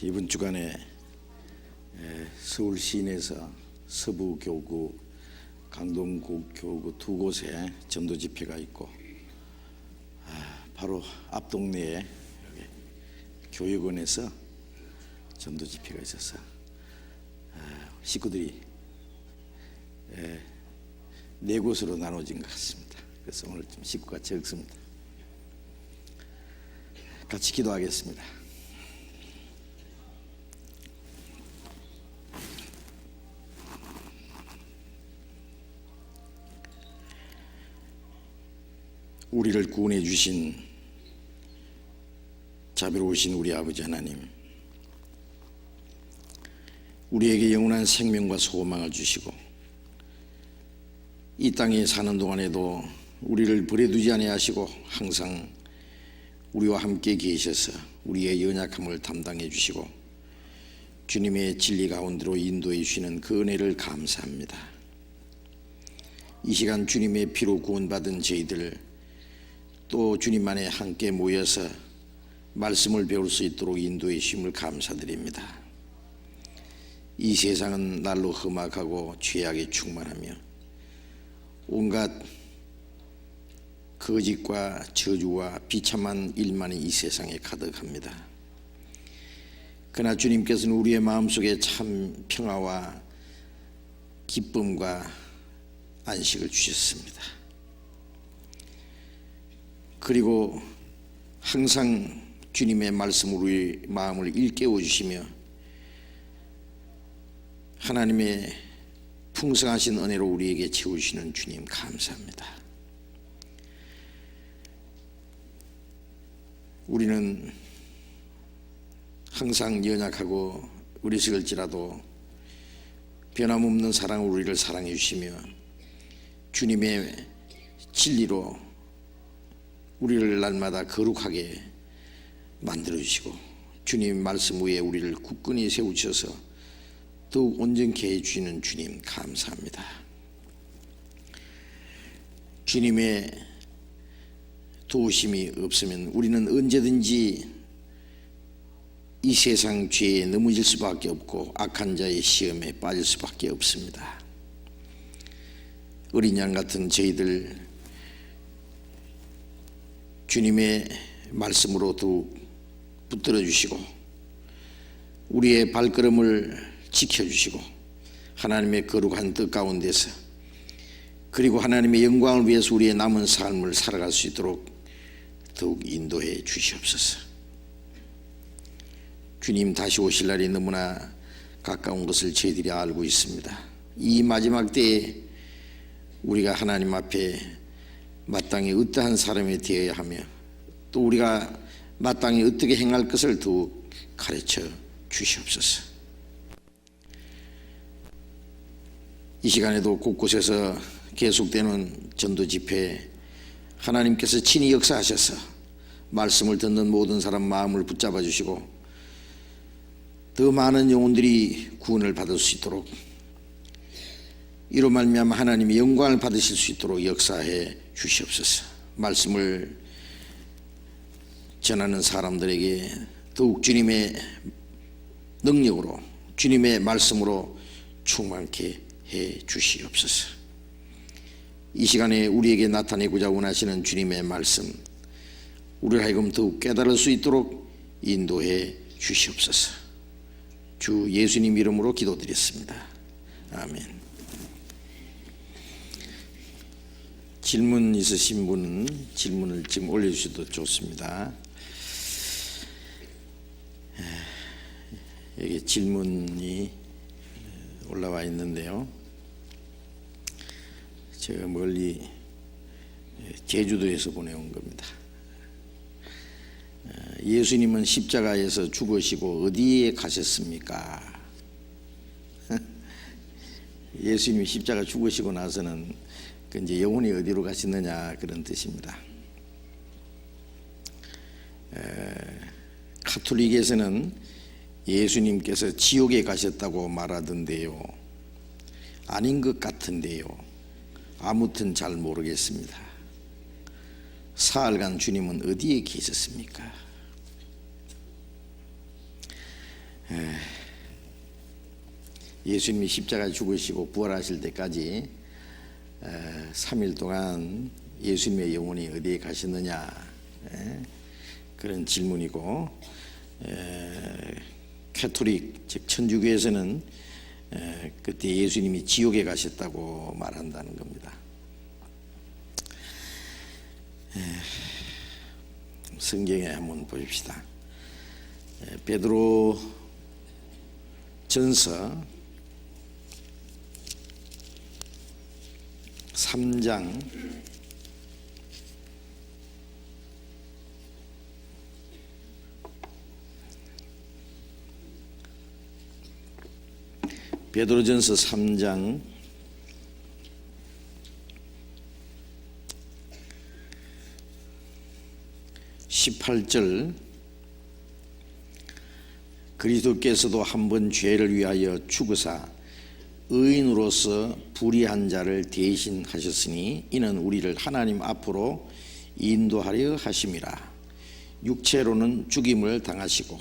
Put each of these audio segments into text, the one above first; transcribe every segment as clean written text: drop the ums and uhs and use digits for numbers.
이번 주간에 서울 시내에서 서부교구, 강동구교구 두 곳에 전도 집회가 있고, 바로 앞 동네에 교육원에서 전도 집회가 있어서 식구들이 네 곳으로 나눠진 것 같습니다. 그래서 오늘 좀 식구가 적습니다. 같이 기도하겠습니다. 우리를 구원해 주신 자비로우신 우리 아버지 하나님, 우리에게 영원한 생명과 소망을 주시고 이 땅에 사는 동안에도 우리를 버려두지 아니하시고 항상 우리와 함께 계셔서 우리의 연약함을 담당해 주시고 주님의 진리 가운데로 인도해 주시는 그 은혜를 감사합니다. 이 시간 주님의 피로 구원받은 저희들, 또 주님 안에 함께 모여서 말씀을 배울 수 있도록 인도해 주심을 감사드립니다. 이 세상은 날로 험악하고 죄악에 충만하며 온갖 거짓과 저주와 비참한 일만이 이 세상에 가득합니다. 그러나 주님께서는 우리의 마음속에 참 평화와 기쁨과 안식을 주셨습니다. 그리고 항상 주님의 말씀으로 우리 마음을 일깨워 주시며 하나님의 풍성하신 은혜로 우리에게 채우시는 주님 감사합니다. 우리는 항상 연약하고 어리석을지라도 변함없는 사랑으로 우리를 사랑해 주시며 주님의 진리로 우리를 날마다 거룩하게 만들어 주시고 주님 말씀 위에 우리를 굳건히 세우셔서 더욱 온전케 해주시는 주님 감사합니다. 주님의 도우심이 없으면 우리는 언제든지 이 세상 죄에 넘어질 수밖에 없고 악한 자의 시험에 빠질 수밖에 없습니다. 어린 양 같은 저희들 주님의 말씀으로 더욱 붙들어 주시고 우리의 발걸음을 지켜주시고 하나님의 거룩한 뜻 가운데서 그리고 하나님의 영광을 위해서 우리의 남은 삶을 살아갈 수 있도록 더욱 인도해 주시옵소서. 주님 다시 오실 날이 너무나 가까운 것을 저희들이 알고 있습니다. 이 마지막 때에 우리가 하나님 앞에 마땅히 어떠한 사람이 되어야 하며 또 우리가 마땅히 어떻게 행할 것을 더욱 가르쳐 주시옵소서. 이 시간에도 곳곳에서 계속되는 전도 집회에 하나님께서 친히 역사하셔서 말씀을 듣는 모든 사람 마음을 붙잡아 주시고 더 많은 영혼들이 구원을 받을 수 있도록 이로 말미암아 하나님의 영광을 받으실 수 있도록 역사해 주시옵소서. 말씀을 전하는 사람들에게 더욱 주님의 능력으로 주님의 말씀으로 충만케 해 주시옵소서. 이 시간에 우리에게 나타내고자 원하시는 주님의 말씀, 우리를 하여금 더욱 깨달을 수 있도록 인도해 주시옵소서. 주 예수님 이름으로 기도드렸습니다. 아멘. 질문 있으신 분은 질문을 지금 올려주셔도 좋습니다. 여기 질문이 올라와 있는데요. 제가 멀리 제주도에서 보내온 겁니다. 예수님은 십자가에서 죽으시고 어디에 가셨습니까? 예수님이 십자가 죽으시고 나서는 이제 영혼이 어디로 가시느냐 그런 뜻입니다. 가톨릭에서는 예수님께서 지옥에 가셨다고 말하던데요. 아닌 것 같은데요. 아무튼 잘 모르겠습니다. 사흘간 주님은 어디에 계셨습니까? 예수님이 십자가에 죽으시고 부활하실 때까지 3일 동안 예수님의 영혼이 어디에 가셨느냐, 그런 질문이고, 캐토릭 즉 천주교에서는 그때 예수님이 지옥에 가셨다고 말한다는 겁니다. 성경에 한번 보십시다. 베드로 전서 3장 18절, 그리스도께서도 한 번 죄를 위하여 죽으사 의인으로서 불의한 자를 대신하셨으니 이는 우리를 하나님 앞으로 인도하려 하심이라. 육체로는 죽임을 당하시고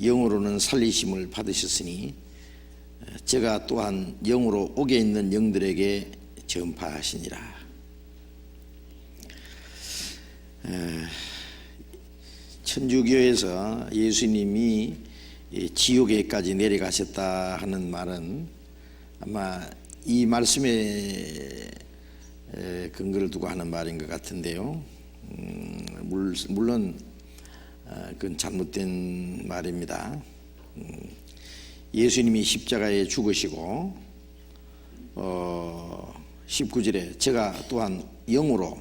영으로는 살리심을 받으셨으니 제가 또한 영으로 옥에 있는 영들에게 전파하시니라. 천주교에서 예수님이 지옥에까지 내려가셨다 하는 말은 아마 이 말씀에 근거를 두고 하는 말인 것 같은데요. 물론 그건 잘못된 말입니다. 예수님이 십자가에 죽으시고 19절에 제가 또한 영으로,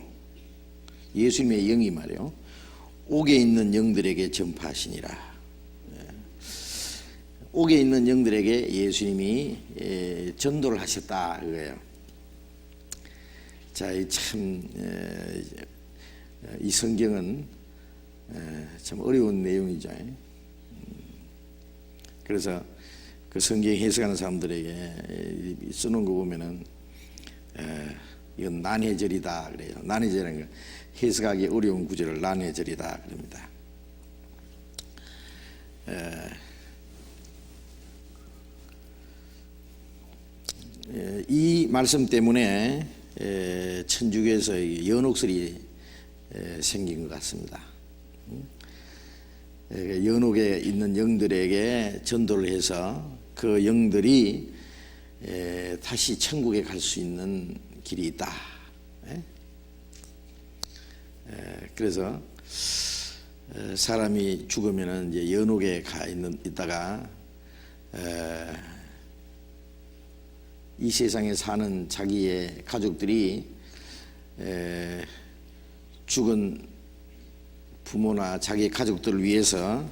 예수님의 영이 말이요, 옥에 있는 영들에게 전파하시니라. 옥에 있는 영들에게 예수님이 전도를 하셨다 그거예요. 자, 참 이 성경은 참 어려운 내용이죠. 그래서 그 성경 해석하는 사람들에게 쓰는 거 보면은 이건 난해절이다 그래요. 난해절이라는 거, 해석하기 어려운 구절을 난해절이다 그럽니다. 이 말씀 때문에 천주교에서 연옥설이 생긴 것 같습니다. 연옥에 있는 영들에게 전도를 해서 그 영들이 다시 천국에 갈 수 있는 길이 있다. 그래서 사람이 죽으면은 이제 연옥에 있다가 이 세상에 사는 자기의 가족들이 죽은 부모나 자기 가족들을 위해서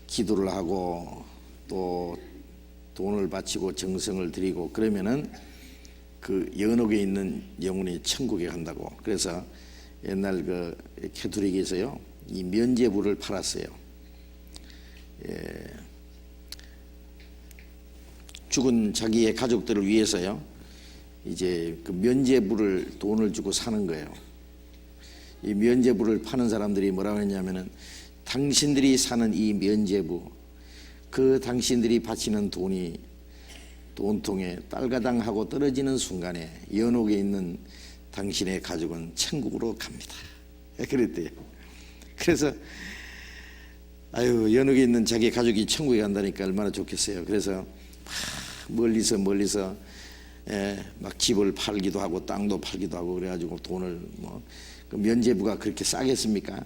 기도를 하고 또 돈을 바치고 정성을 드리고 그러면은 그 연옥에 있는 영혼이 천국에 간다고. 그래서 옛날 그 캐토릭에서요, 이 면죄부를 팔았어요. 죽은 자기의 가족들을 위해서요, 이제 그 면죄부를 돈을 주고 사는 거예요. 이 면죄부를 파는 사람들이 뭐라고 했냐면은, 당신들이 사는 이 면죄부, 그 당신들이 바치는 돈이 돈통에 딸가당하고 떨어지는 순간에 연옥에 있는 당신의 가족은 천국으로 갑니다. 그랬대요. 그래서 아유, 연옥에 있는 자기 가족이 천국에 간다니까 얼마나 좋겠어요. 그래서 멀리서 막 집을 팔기도 하고 땅도 팔기도 하고 그래가지고 돈을 그 면죄부가 그렇게 싸겠습니까?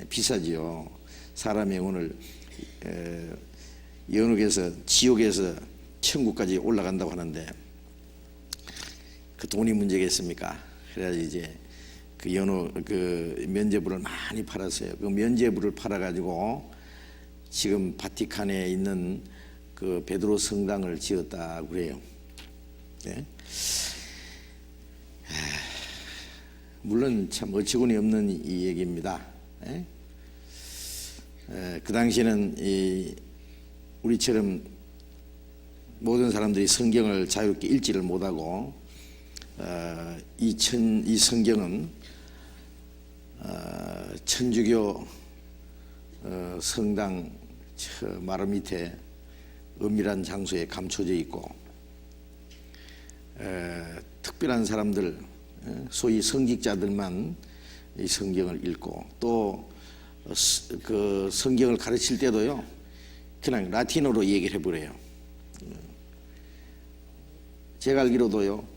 비싸지요. 사람의 오늘 연옥에서 지옥에서 천국까지 올라간다고 하는데 그 돈이 문제겠습니까? 그래야지 이제 그 면죄부를 많이 팔았어요. 그 면죄부를 팔아가지고 지금 바티칸에 있는 그 베드로 성당을 지었다고 그래요. 네? 물론 참 어처구니 없는 이 얘기입니다. 네? 그 당시에는 우리처럼 모든 사람들이 성경을 자유롭게 읽지를 못하고 이 성경은 천주교 성당 저 마루 밑에 은밀한 장소에 감춰져 있고 특별한 사람들, 소위 성직자들만 이 성경을 읽고 또 그 성경을 가르칠 때도요 그냥 라틴어로 얘기를 해버려요. 제가 알기로도요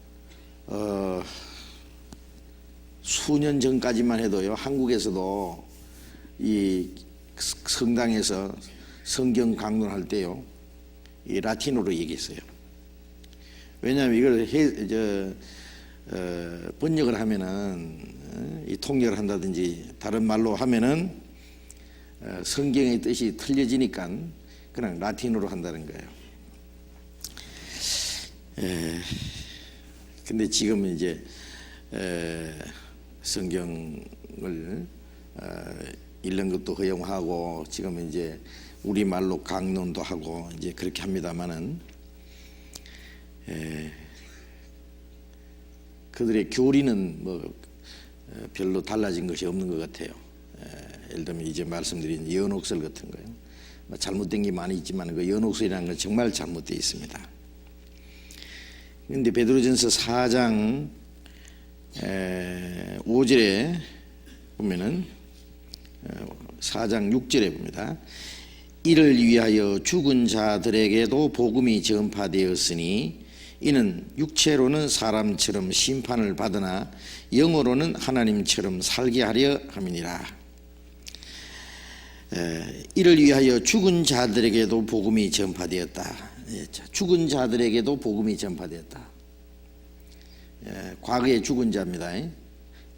수년 전까지만 해도요 한국에서도 이 성당에서 성경 강론할 때요 이 라틴어로 얘기했어요. 왜냐하면 이걸 번역을 하면은 이 통역을 한다든지 다른 말로 하면은 성경의 뜻이 틀려지니까 그냥 라틴어로 한다는 거예요. 근데 지금은 이제 성경을 읽는 것도 허용하고 지금 이제 우리 말로 강론도 하고 이제 그렇게 합니다만은 그들의 교리는 뭐 별로 달라진 것이 없는 것 같아요. 예를 들면 이제 말씀드린 연옥설 같은 거요. 잘못된 게 많이 있지만 그 연옥설이라는 건 정말 잘못되어 있습니다. 그런데 베드로전서 4장 5절에 보면은 4장 6절에 봅니다. 이를 위하여 죽은 자들에게도 복음이 전파되었으니 이는 육체로는 사람처럼 심판을 받으나 영으로는 하나님처럼 살게 하려 함이니라. 이를 위하여 죽은 자들에게도 복음이 전파되었다. 죽은 자들에게도 복음이 전파되었다. 과거에 죽은 자입니다.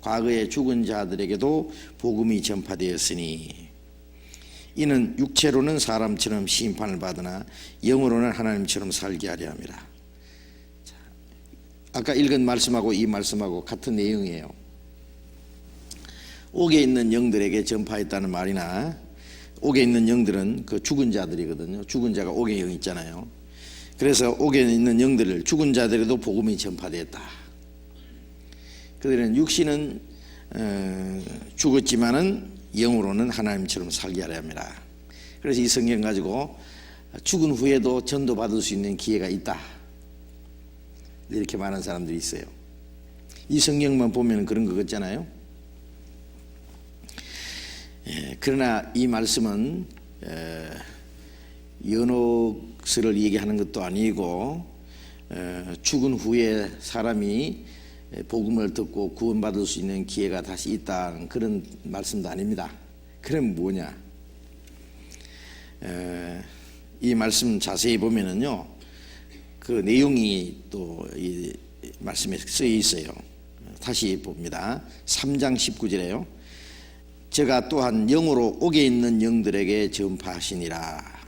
과거에 죽은 자들에게도 복음이 전파되었으니 이는 육체로는 사람처럼 심판을 받으나 영으로는 하나님처럼 살게 하려 함이라. 아까 읽은 말씀하고 이 말씀하고 같은 내용이에요. 옥에 있는 영들에게 전파했다는 말이나 옥에 있는 영들은 그 죽은 자들이거든요. 죽은 자가 옥에 영 있잖아요. 그래서 옥에 있는 영들을 죽은 자들에도 복음이 전파되었다. 그들은 육신은 죽었지만은 영으로는 하나님처럼 살게 하려 합니다. 그래서 이 성경 가지고 죽은 후에도 전도받을 수 있는 기회가 있다 이렇게 말하는 사람들이 있어요. 이 성경만 보면 그런 것 같잖아요. 그러나 이 말씀은 연옥설을 얘기하는 것도 아니고 죽은 후에 사람이 복음을 듣고 구원받을 수 있는 기회가 다시 있다는 그런 말씀도 아닙니다. 그럼 뭐냐? 이 말씀 자세히 보면은요, 그 내용이 또 이 말씀에 쓰여 있어요. 다시 봅니다. 3장 19절에요. 제가 또한 영으로 옥에 있는 영들에게 전파하시니라.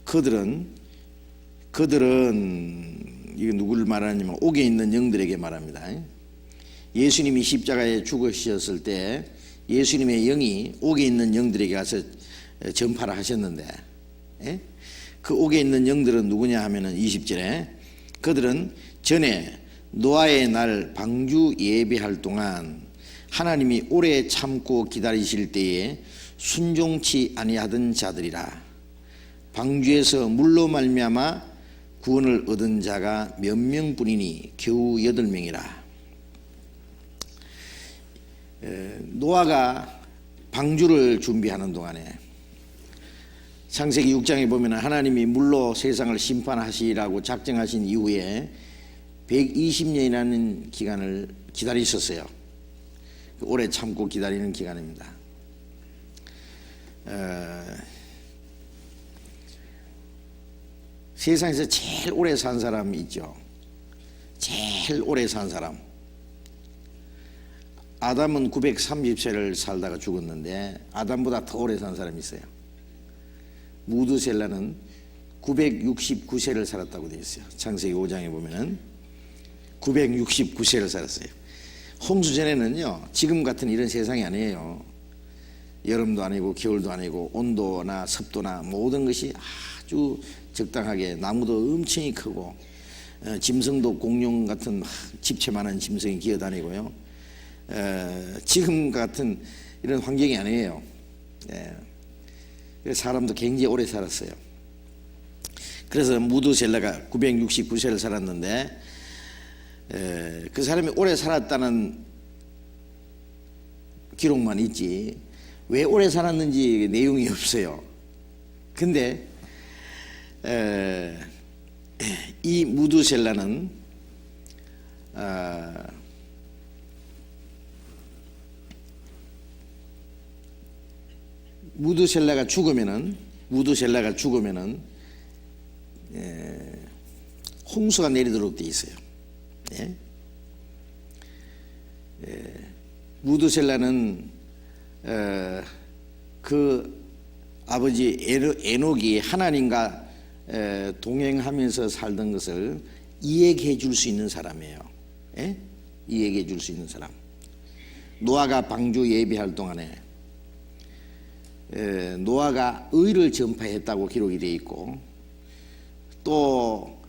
그들은 이거 누구를 말하냐면 옥에 있는 영들에게 말합니다. 예수님이 십자가에 죽으셨을 때 예수님의 영이 옥에 있는 영들에게 가서 전파를 하셨는데 그 옥에 있는 영들은 누구냐 하면은 20절에 그들은 전에 노아의 날 방주 예배할 동안 하나님이 오래 참고 기다리실 때에 순종치 아니하던 자들이라. 방주에서 물로 말미암아 구원을 얻은 자가 몇 명뿐이니 겨우 8명이라. 노아가 방주를 준비하는 동안에 창세기 6장에 보면 하나님이 물로 세상을 심판하시라고 작정하신 이후에 120년이라는 기간을 기다리셨어요. 오래 참고 기다리는 기간입니다. 세상에서 제일 오래 산 사람이 있죠. 제일 오래 산 사람. 아담은 930세를 살다가 죽었는데 아담보다 더 오래 산 사람이 있어요. 무드셀라는 969세를 살았다고 되어 있어요. 창세기 5장에 보면은 969세를 살았어요. 홍수 전에는요, 지금 같은 이런 세상이 아니에요. 여름도 아니고 겨울도 아니고 온도나 습도나 모든 것이 아주 적당하게, 나무도 엄청 크고 짐승도 공룡 같은 집채만한 짐승이 기어다니고요. 지금 같은 이런 환경이 아니에요. 사람도 굉장히 오래 살았어요. 그래서 무드셀라가 969세를 살았는데 그 사람이 오래 살았다는 기록만 있지 왜 오래 살았는지 내용이 없어요. 근데 이 무드셀라는 무드셀라가 죽으면은 홍수가 내리도록 돼 있어요. 예? 무드셀라는 그 아버지 에녹이 하나님과 동행하면서 살던 것을 이야기해 줄 수 있는 사람이에요. 예? 이야기해 줄 수 있는 사람. 노아가 방주 예비할 동안에 노아가 의를 전파했다고 기록이 되어 있고, 또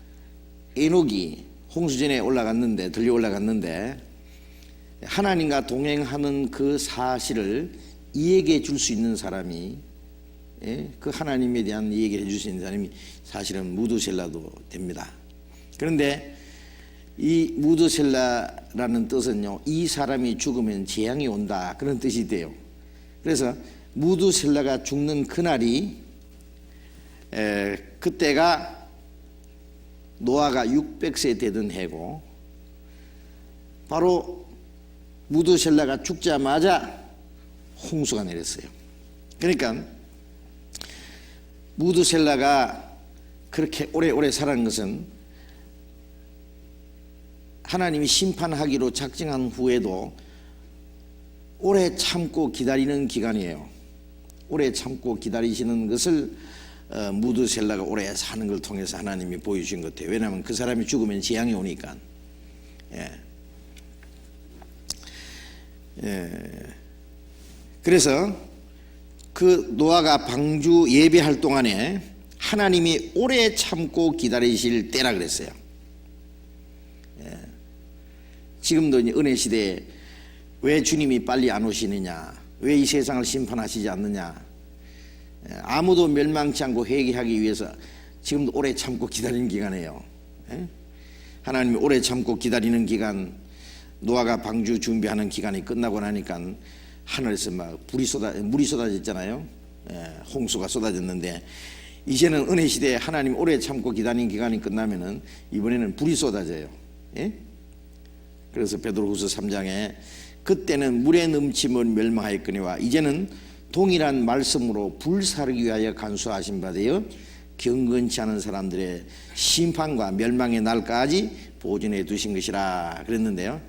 에녹이 홍수전에 들려 올라갔는데 하나님과 동행하는 그 사실을 이야기해 줄 수 있는 사람이, 그 하나님에 대한 얘기를 해줄 수 있는 사람이 사실은 무드셀라도 됩니다. 그런데 이 무드셀라라는 뜻은요, 이 사람이 죽으면 재앙이 온다, 그런 뜻이 돼요. 그래서 무드셀라가 죽는 그날이 그때가 노아가 600세 되던 해고, 바로 무드셀라가 죽자마자 홍수가 내렸어요. 그러니까 무드셀라가 그렇게 오래오래 살아는 것은 하나님이 심판하기로 작정한 후에도 오래 참고 기다리는 기간이에요. 오래 참고 기다리시는 것을 무드셀라가 오래 사는 걸 통해서 하나님이 보여주신 것 같아요. 왜냐하면 그 사람이 죽으면 재앙이 오니까. 그래서 그 노아가 방주 예배할 동안에 하나님이 오래 참고 기다리실 때라 그랬어요. 지금도 은혜 시대에 왜 주님이 빨리 안 오시느냐, 왜 이 세상을 심판하시지 않느냐, 아무도 멸망치 않고 회개하기 위해서 지금도 오래 참고 기다리는 기간이에요. 하나님이 오래 참고 기다리는 기간, 노아가 방주 준비하는 기간이 끝나고 나니까 하늘에서 막 물이 쏟아졌잖아요. 홍수가 쏟아졌는데, 이제는 은혜 시대에 하나님 오래 참고 기다리는 기간이 끝나면은 이번에는 불이 쏟아져요. 그래서 베드로후서 3장에 그때는 물에 넘침은 멸망하였거니와 이제는 동일한 말씀으로 불사르기 위하여 간수하신 바 되어 경건치 않은 사람들의 심판과 멸망의 날까지 보존해 두신 것이라 그랬는데요.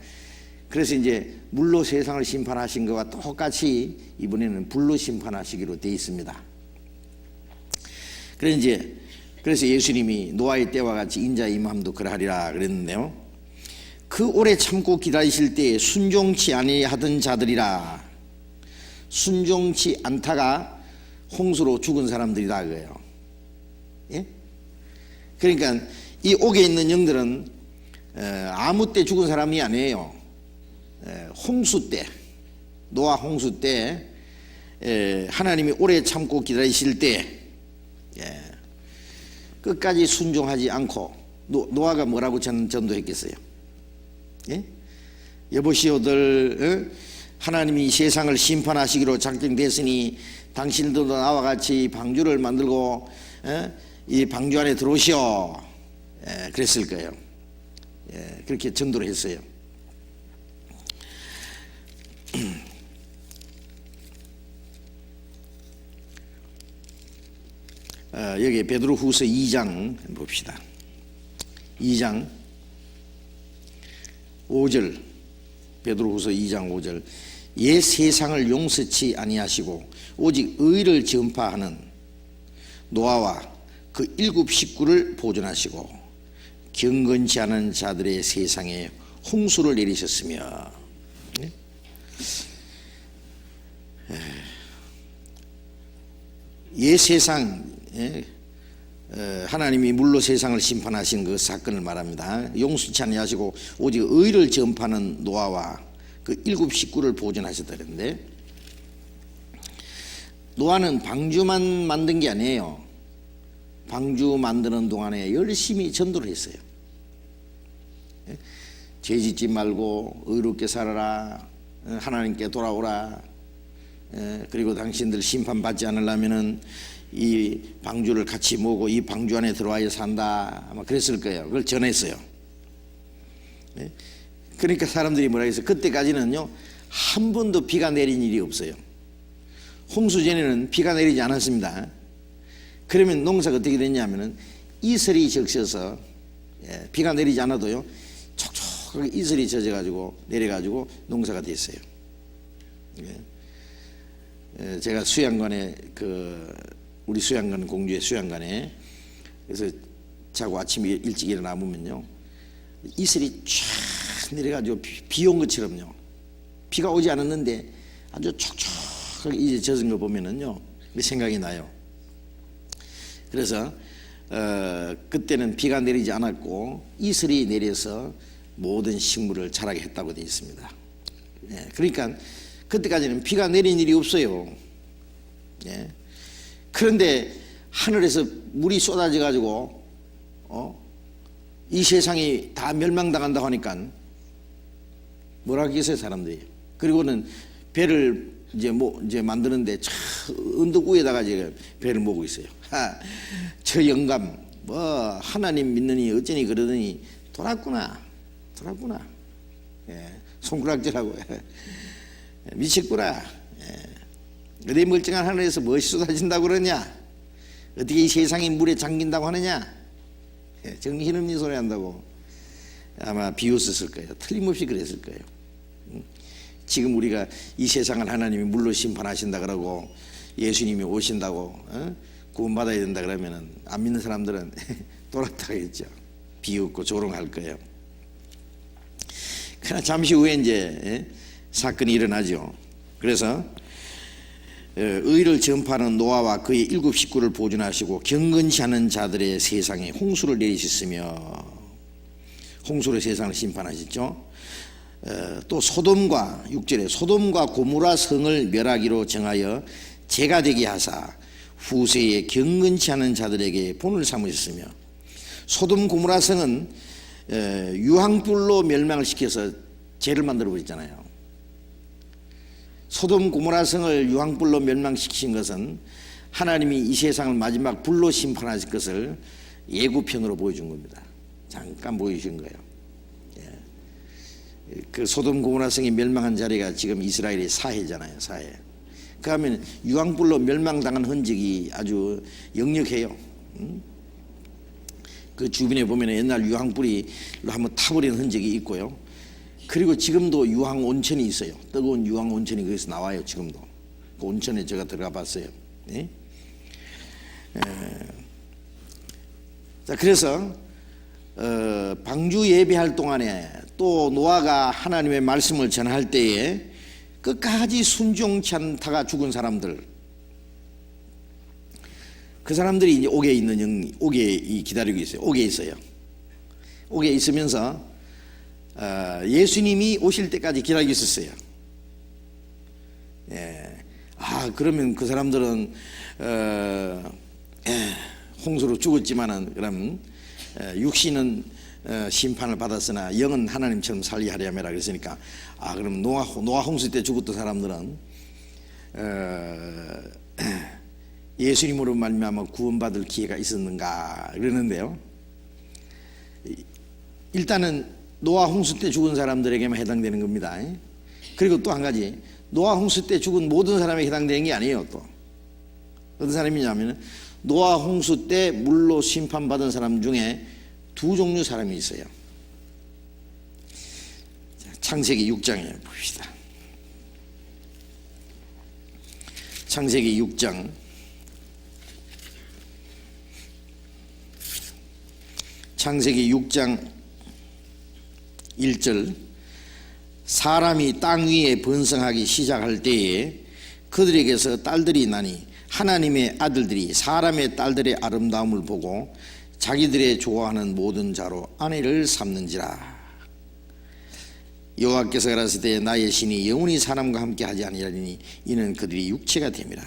그래서 이제 물로 세상을 심판하신 것과 똑같이 이번에는 불로 심판하시기로 되어 있습니다. 그래서 예수님이 노아의 때와 같이 인자의 임함도 그러하리라 그랬는데요. 그 오래 참고 기다리실 때에 순종치 아니하던 자들이라, 순종치 않다가 홍수로 죽은 사람들이다 그래요. 그러니까 이 옥에 있는 영들은 아무 때 죽은 사람이 아니에요. 홍수 때, 노아 홍수 때 하나님이 오래 참고 기다리실 때 끝까지 순종하지 않고, 노아가 뭐라고 전도했겠어요? 여보시오들, 하나님이 세상을 심판하시기로 작정됐으니 당신들도 나와 같이 방주를 만들고 이 방주 안에 들어오시오, 그랬을 거예요. 그렇게 전도를 했어요. 여기 베드로후서 2장 봅시다. 2장 5절, 베드로후서 2장 5절. 옛 세상을 용서치 아니하시고 오직 의를 전파하는 노아와 그 7 식구를 보존하시고 경건치 않은 자들의 세상에 홍수를 내리셨으며. 옛 세상, 하나님이 물로 세상을 심판하신 그 사건을 말합니다. 용서치 아니하시고 오직 의를 전파하는 노아와 그 7 식구를 보존하셨다 그랬는데, 노아는 방주만 만든 게 아니에요. 방주 만드는 동안에 열심히 전도를 했어요. 죄 짓지 말고 의롭게 살아라, 하나님께 돌아오라, 그리고 당신들 심판받지 않으려면은 이 방주를 같이 모으고 이 방주 안에 들어와야 산다, 아마 그랬을 거예요. 그걸 전했어요. 그러니까 사람들이 뭐라 해서 그때까지는요 한 번도 비가 내린 일이 없어요. 홍수 전에는 비가 내리지 않았습니다. 그러면 농사가 어떻게 됐냐면은 이슬이 적셔서, 비가 내리지 않아도요 촉촉하게 이슬이 젖어가지고 내려가지고 농사가 됐어요. 제가 수양관에 우리 수양관 공주의 수양관에 그래서 자고 아침에 일찍 일어나보면요 이슬이 쫙 내려가지고 비 온 것처럼요, 비가 오지 않았는데 아주 촉촉하게 이제 젖은 거 보면은요 생각이 나요. 그래서 그때는 비가 내리지 않았고 이슬이 내려서 모든 식물을 자라게 했다고 되어 있습니다. 그러니까 그때까지는 비가 내린 일이 없어요. 그런데 하늘에서 물이 쏟아져 가지고 이 세상이 다 멸망당한다고 하니까 뭐라 하겠어요 사람들이. 그리고는 배를 이제 만드는데 언덕 위에다가 지금 배를 모으고 있어요. 저 영감 하나님 믿느니 어쩌니 그러더니 돌았구나. 손가락질하고 미쳤구나. 내 멀쩡한 하늘에서 무엇이 쏟아진다고 그러냐, 어떻게 이 세상이 물에 잠긴다고 하느냐, 정신없는 소리 한다고 아마 비웃었을 거예요. 틀림없이 그랬을 거예요. 지금 우리가 이 세상을 하나님이 물로 심판하신다 그러고 예수님이 오신다고 구원받아야 된다 그러면은 안 믿는 사람들은 돌았다 하겠죠. 비웃고 조롱할 거예요. 그러나 잠시 후에 이제 사건이 일어나죠. 그래서 의를 전파하는 노아와 그의 7 식구를 보존하시고 경건치 않은 자들의 세상에 홍수를 내리셨으며, 홍수로 세상을 심판하셨죠. 또 소돔과 6절에 소돔과 고모라 성을 멸하기로 정하여 재가 되게 하사 후세에 경건치 않은 자들에게 본을 삼으셨으며, 소돔 고모라 성은 유황불로 멸망을 시켜서 죄를 만들어 버렸잖아요. 소돔 고모라 성을 유황불로 멸망시키신 것은 하나님이 이 세상을 마지막 불로 심판하실 것을 예고편으로 보여준 겁니다. 잠깐 보여주신 거예요. 그 소돔 고모라 성이 멸망한 자리가 지금 이스라엘의 사해잖아요. 사해. 그 하면 유황불로 멸망당한 흔적이 아주 역력해요. 그 주변에 보면 옛날 유황불이 한번 타버린 흔적이 있고요. 그리고 지금도 유황 온천이 있어요. 뜨거운 유황 온천이 거기서 나와요. 지금도 그 온천에 제가 들어가 봤어요. 자, 그래서 방주 예배할 동안에 또 노아가 하나님의 말씀을 전할 때에 끝까지 순종치 않다가 죽은 사람들, 그 사람들이 이제 옥에 있는 옥에 기다리고 있어요. 옥에 있어요. 옥에 있으면서 예수님이 오실 때까지 기다리고 있었어요. 그러면 그 사람들은 홍수로 죽었지만은 그럼 육신은 심판을 받았으나 영은 하나님처럼 살게 하려 함이라 그랬으니까, 그럼 노아 홍수 때 죽었던 사람들은 예수님으로 말미암아 구원받을 기회가 있었는가 그러는데요. 일단은 노아 홍수 때 죽은 사람들에게만 해당되는 겁니다. 그리고 또 한 가지, 노아 홍수 때 죽은 모든 사람에게 해당되는 게 아니에요. 또 어떤 사람이냐면 노아 홍수 때 물로 심판받은 사람 중에 두 종류 사람이 있어요. 창세기 6장에 봅시다. 창세기 6장 1절, 사람이 땅 위에 번성하기 시작할 때에 그들에게서 딸들이 나니 하나님의 아들들이 사람의 딸들의 아름다움을 보고 자기들의 좋아하는 모든 자로 아내를 삼는지라. 여호와께서 가라사대 나의 신이 영원히 사람과 함께 하지 아니하리니 이는 그들이 육체가 됨이라.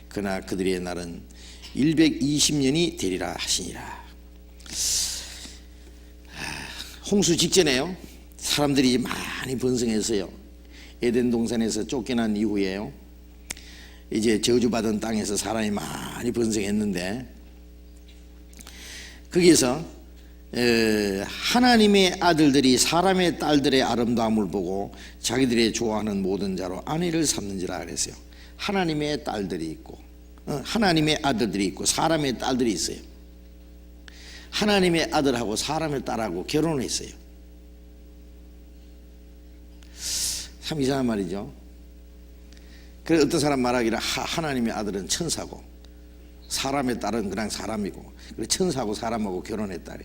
그러나 그들의 날은 120년이 되리라 하시니라. 홍수 직전에요, 사람들이 많이 번성했어요. 에덴 동산에서 쫓겨난 이후에요, 이제 저주받은 땅에서 사람이 많이 번성했는데, 거기에서 하나님의 아들들이 사람의 딸들의 아름다움을 보고 자기들의 좋아하는 모든 자로 아내를 삼는지라 그랬어요. 하나님의 딸들이 있고, 하나님의 아들들이 있고, 사람의 딸들이 있어요. 하나님의 아들하고 사람의 딸하고 결혼을 했어요. 참 이상한 말이죠. 그래서 어떤 사람 말하기를 하나님의 아들은 천사고 사람의 딸은 그냥 사람이고, 그래 천사하고 사람하고 결혼했다.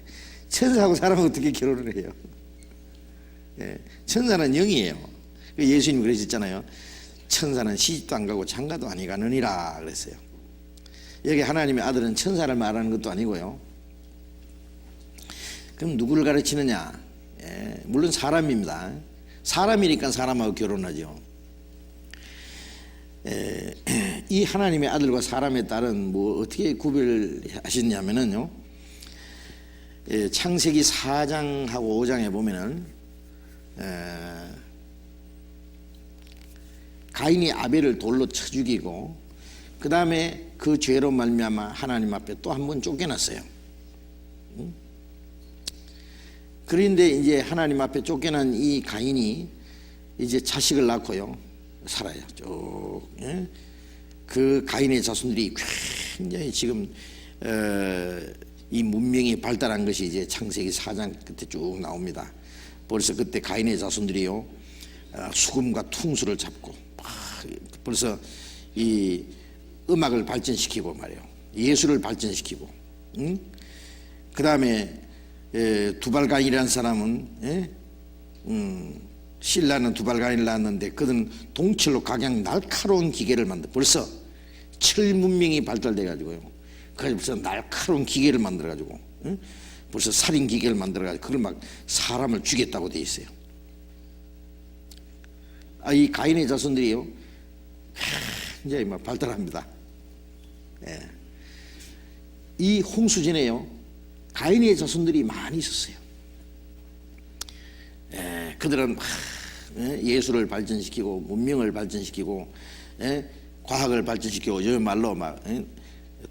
천사하고 사람하고 어떻게 결혼을 해요? 예, 천사는 영이에요. 예수님이 그러셨잖아요. 천사는 시집도 안 가고 장가도 안 가느니라 그랬어요. 여기 하나님의 아들은 천사를 말하는 것도 아니고요. 그럼 누구를 가르치느냐? 예, 물론 사람입니다. 사람이니까 사람하고 결혼하죠. 이 하나님의 아들과 사람의 딸은 뭐 어떻게 구별하셨냐면요, 창세기 4장하고 5장에 보면은 가인이 아벨을 돌로 쳐 죽이고, 그 다음에 그 죄로 말미암아 하나님 앞에 또 한 번 쫓겨났어요. 그런데 이제 하나님 앞에 쫓겨난 이 가인이 이제 자식을 낳고요 살아요. 쭉. 예? 그 가인의 자손들이 굉장히 지금 이 문명이 발달한 것이 이제 창세기 4장 끝에 쭉 나옵니다. 벌써 그때 가인의 자손들이요, 수금과 퉁수를 잡고 벌써 이 음악을 발전시키고 말이에요. 예술을 발전시키고, 그 다음에 두발가인이라는 사람은 신라는 두발가인을 낳았는데 그들은 동철로 각양 날카로운 기계를 만들어, 벌써 철 문명이 발달돼 가지고요, 그래서 벌써 날카로운 기계를 만들어 가지고 벌써 살인 기계를 만들어 가지고 그걸 막 사람을 죽였다고 돼 있어요. 이 가인의 자손들이요 굉장히 막 발달합니다. 예. 이 홍수 전에요 가인의 자손들이 많이 있었어요. 그들은 예술을 발전시키고 문명을 발전시키고 과학을 발전시키고 저 말로 막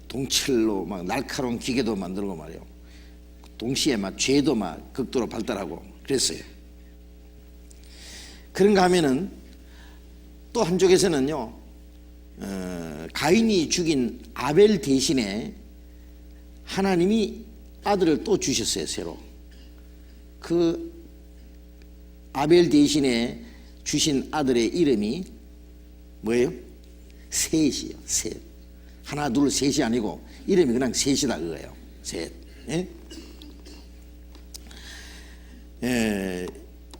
동철로 막 날카로운 기계도 만들고 말이에요. 동시에 막 죄도 막 극도로 발달하고 그랬어요. 그런가 하면은 또 한쪽에서는요, 가인이 죽인 아벨 대신에 하나님이 아들을 또 주셨어요. 새로 그 아벨 대신에 주신 아들의 이름이 뭐예요? 셋이요. 셋. 하나 둘 셋이 아니고 이름이 그냥 셋이다 그거예요. 셋.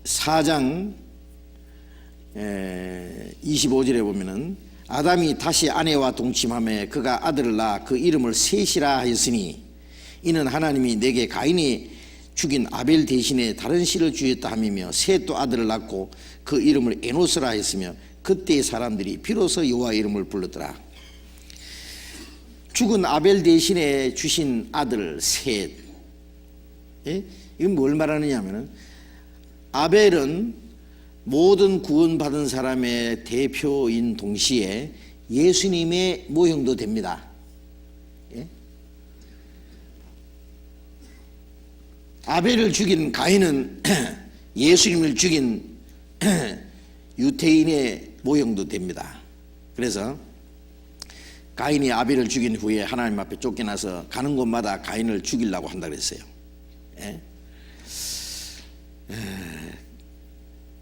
4장 25절에 보면은 아담이 다시 아내와 동침하며 그가 아들을 낳아 그 이름을 셋이라 하였으니 이는 하나님이 내게 가인이 죽인 아벨 대신에 다른 씨를 주었다 함이며 셋도 아들을 낳고 그 이름을 에노스라 했으며 그때의 사람들이 비로소 여호와 이름을 불렀더라. 죽은 아벨 대신에 주신 아들 셋. 이건 뭘 말하느냐 하면, 아벨은 모든 구원받은 사람의 대표인 동시에 예수님의 모형도 됩니다. 아벨을 죽인 가인은 예수님을 죽인 유태인의 모형도 됩니다. 그래서 가인이 아벨을 죽인 후에 하나님 앞에 쫓겨나서 가는 곳마다 가인을 죽이려고 한다 그랬어요.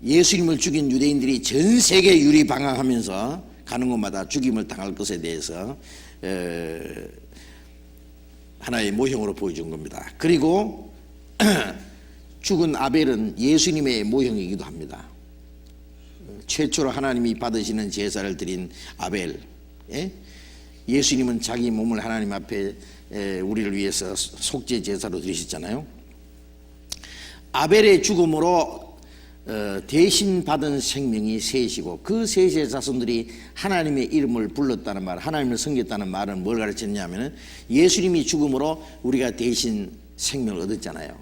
예수님을 죽인 유대인들이 전 세계 유리방황하면서 가는 곳마다 죽임을 당할 것에 대해서 하나의 모형으로 보여준 겁니다. 그리고 죽은 아벨은 예수님의 모형이기도 합니다. 최초로 하나님이 받으시는 제사를 드린 아벨, 예수님은 자기 몸을 하나님 앞에 우리를 위해서 속죄 제사로 드리셨잖아요. 아벨의 죽음으로 대신 받은 생명이 셋이고 그 셋의 자손들이 하나님의 이름을 불렀다는 말, 하나님을 섬겼다는 말은 뭘 가르쳤냐면은 예수님이 죽음으로 우리가 대신 생명을 얻었잖아요.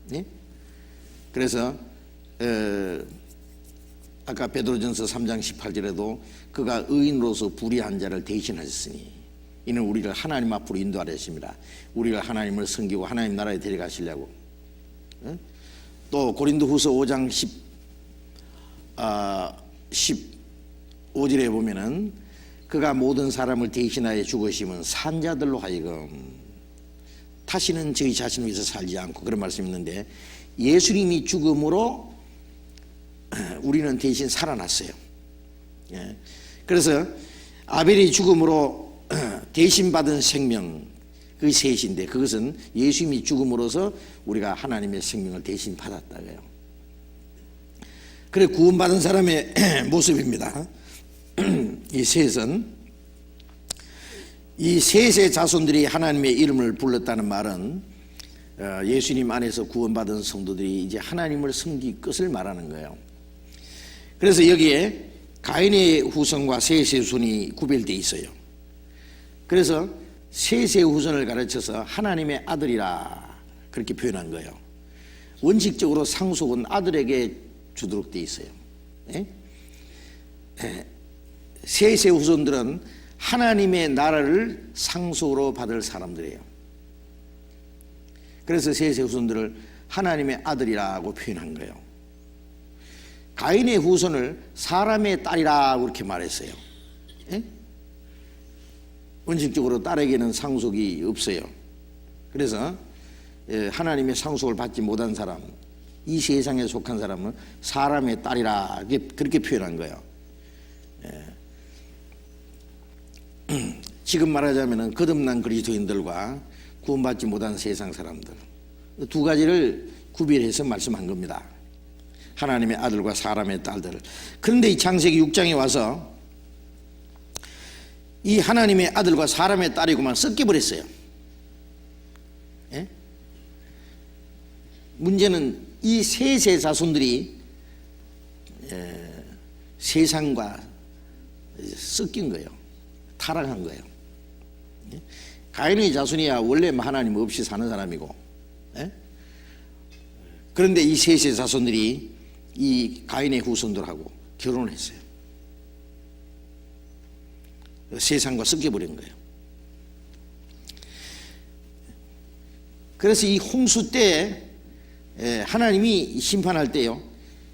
네? 그래서 아까 베드로전서 3장 18절에도 그가 의인으로서 불의한 자를 대신하셨으니 이는 우리를 하나님 앞으로 인도하려 하십니다. 우리가 하나님을 섬기고 하나님 나라에 데려가시려고. 또 고린도후서 5장 15절에 보면은 그가 모든 사람을 대신하여 죽으심은 산자들로 하여금 다시는 저희 자신을 위해서 살지 않고, 그런 말씀이 있는데 예수님이 죽음으로 우리는 대신 살아났어요. 그래서 아벨이 죽음으로 대신 받은 생명, 그 셋인데 그것은 예수님이 죽음으로써 우리가 하나님의 생명을 대신 받았다고요. 그래 구원받은 사람의 모습입니다. 이 셋은, 이 셋의 자손들이 하나님의 이름을 불렀다는 말은 예수님 안에서 구원받은 성도들이 이제 하나님을 섬길 것을 말하는 거예요. 그래서 여기에 가인의 후손과 셋의 후손이 구별되어 있어요. 그래서 셋의 후손을 가르쳐서 하나님의 아들이라 그렇게 표현한 거예요. 원칙적으로 상속은 아들에게 주도록 되어 있어요. 셋의 후손들은 하나님의 나라를 상속으로 받을 사람들이에요. 그래서 셋의 후손들을 하나님의 아들이라고 표현한 거예요. 가인의 후손을 사람의 딸이라고 그렇게 말했어요. 원칙적으로 딸에게는 상속이 없어요. 그래서 하나님의 상속을 받지 못한 사람, 이 세상에 속한 사람은 사람의 딸이라 그렇게 표현한 거예요. 지금 말하자면 거듭난 그리스도인들과 구원받지 못한 세상 사람들, 두 가지를 구별해서 말씀한 겁니다. 하나님의 아들과 사람의 딸들. 그런데 이 창세기 6장에 와서 이 하나님의 아들과 사람의 딸이고만 섞여버렸어요. 문제는 이 셋의 자손들이 세상과 섞인 거예요. 타락한 거예요. 가인의 자손이야 원래 하나님 없이 사는 사람이고, 그런데 이 셋의 자손들이 이 가인의 후손들하고 결혼을 했어요. 세상과 섞여버린 거예요. 그래서 이 홍수 때 하나님이 심판할 때요,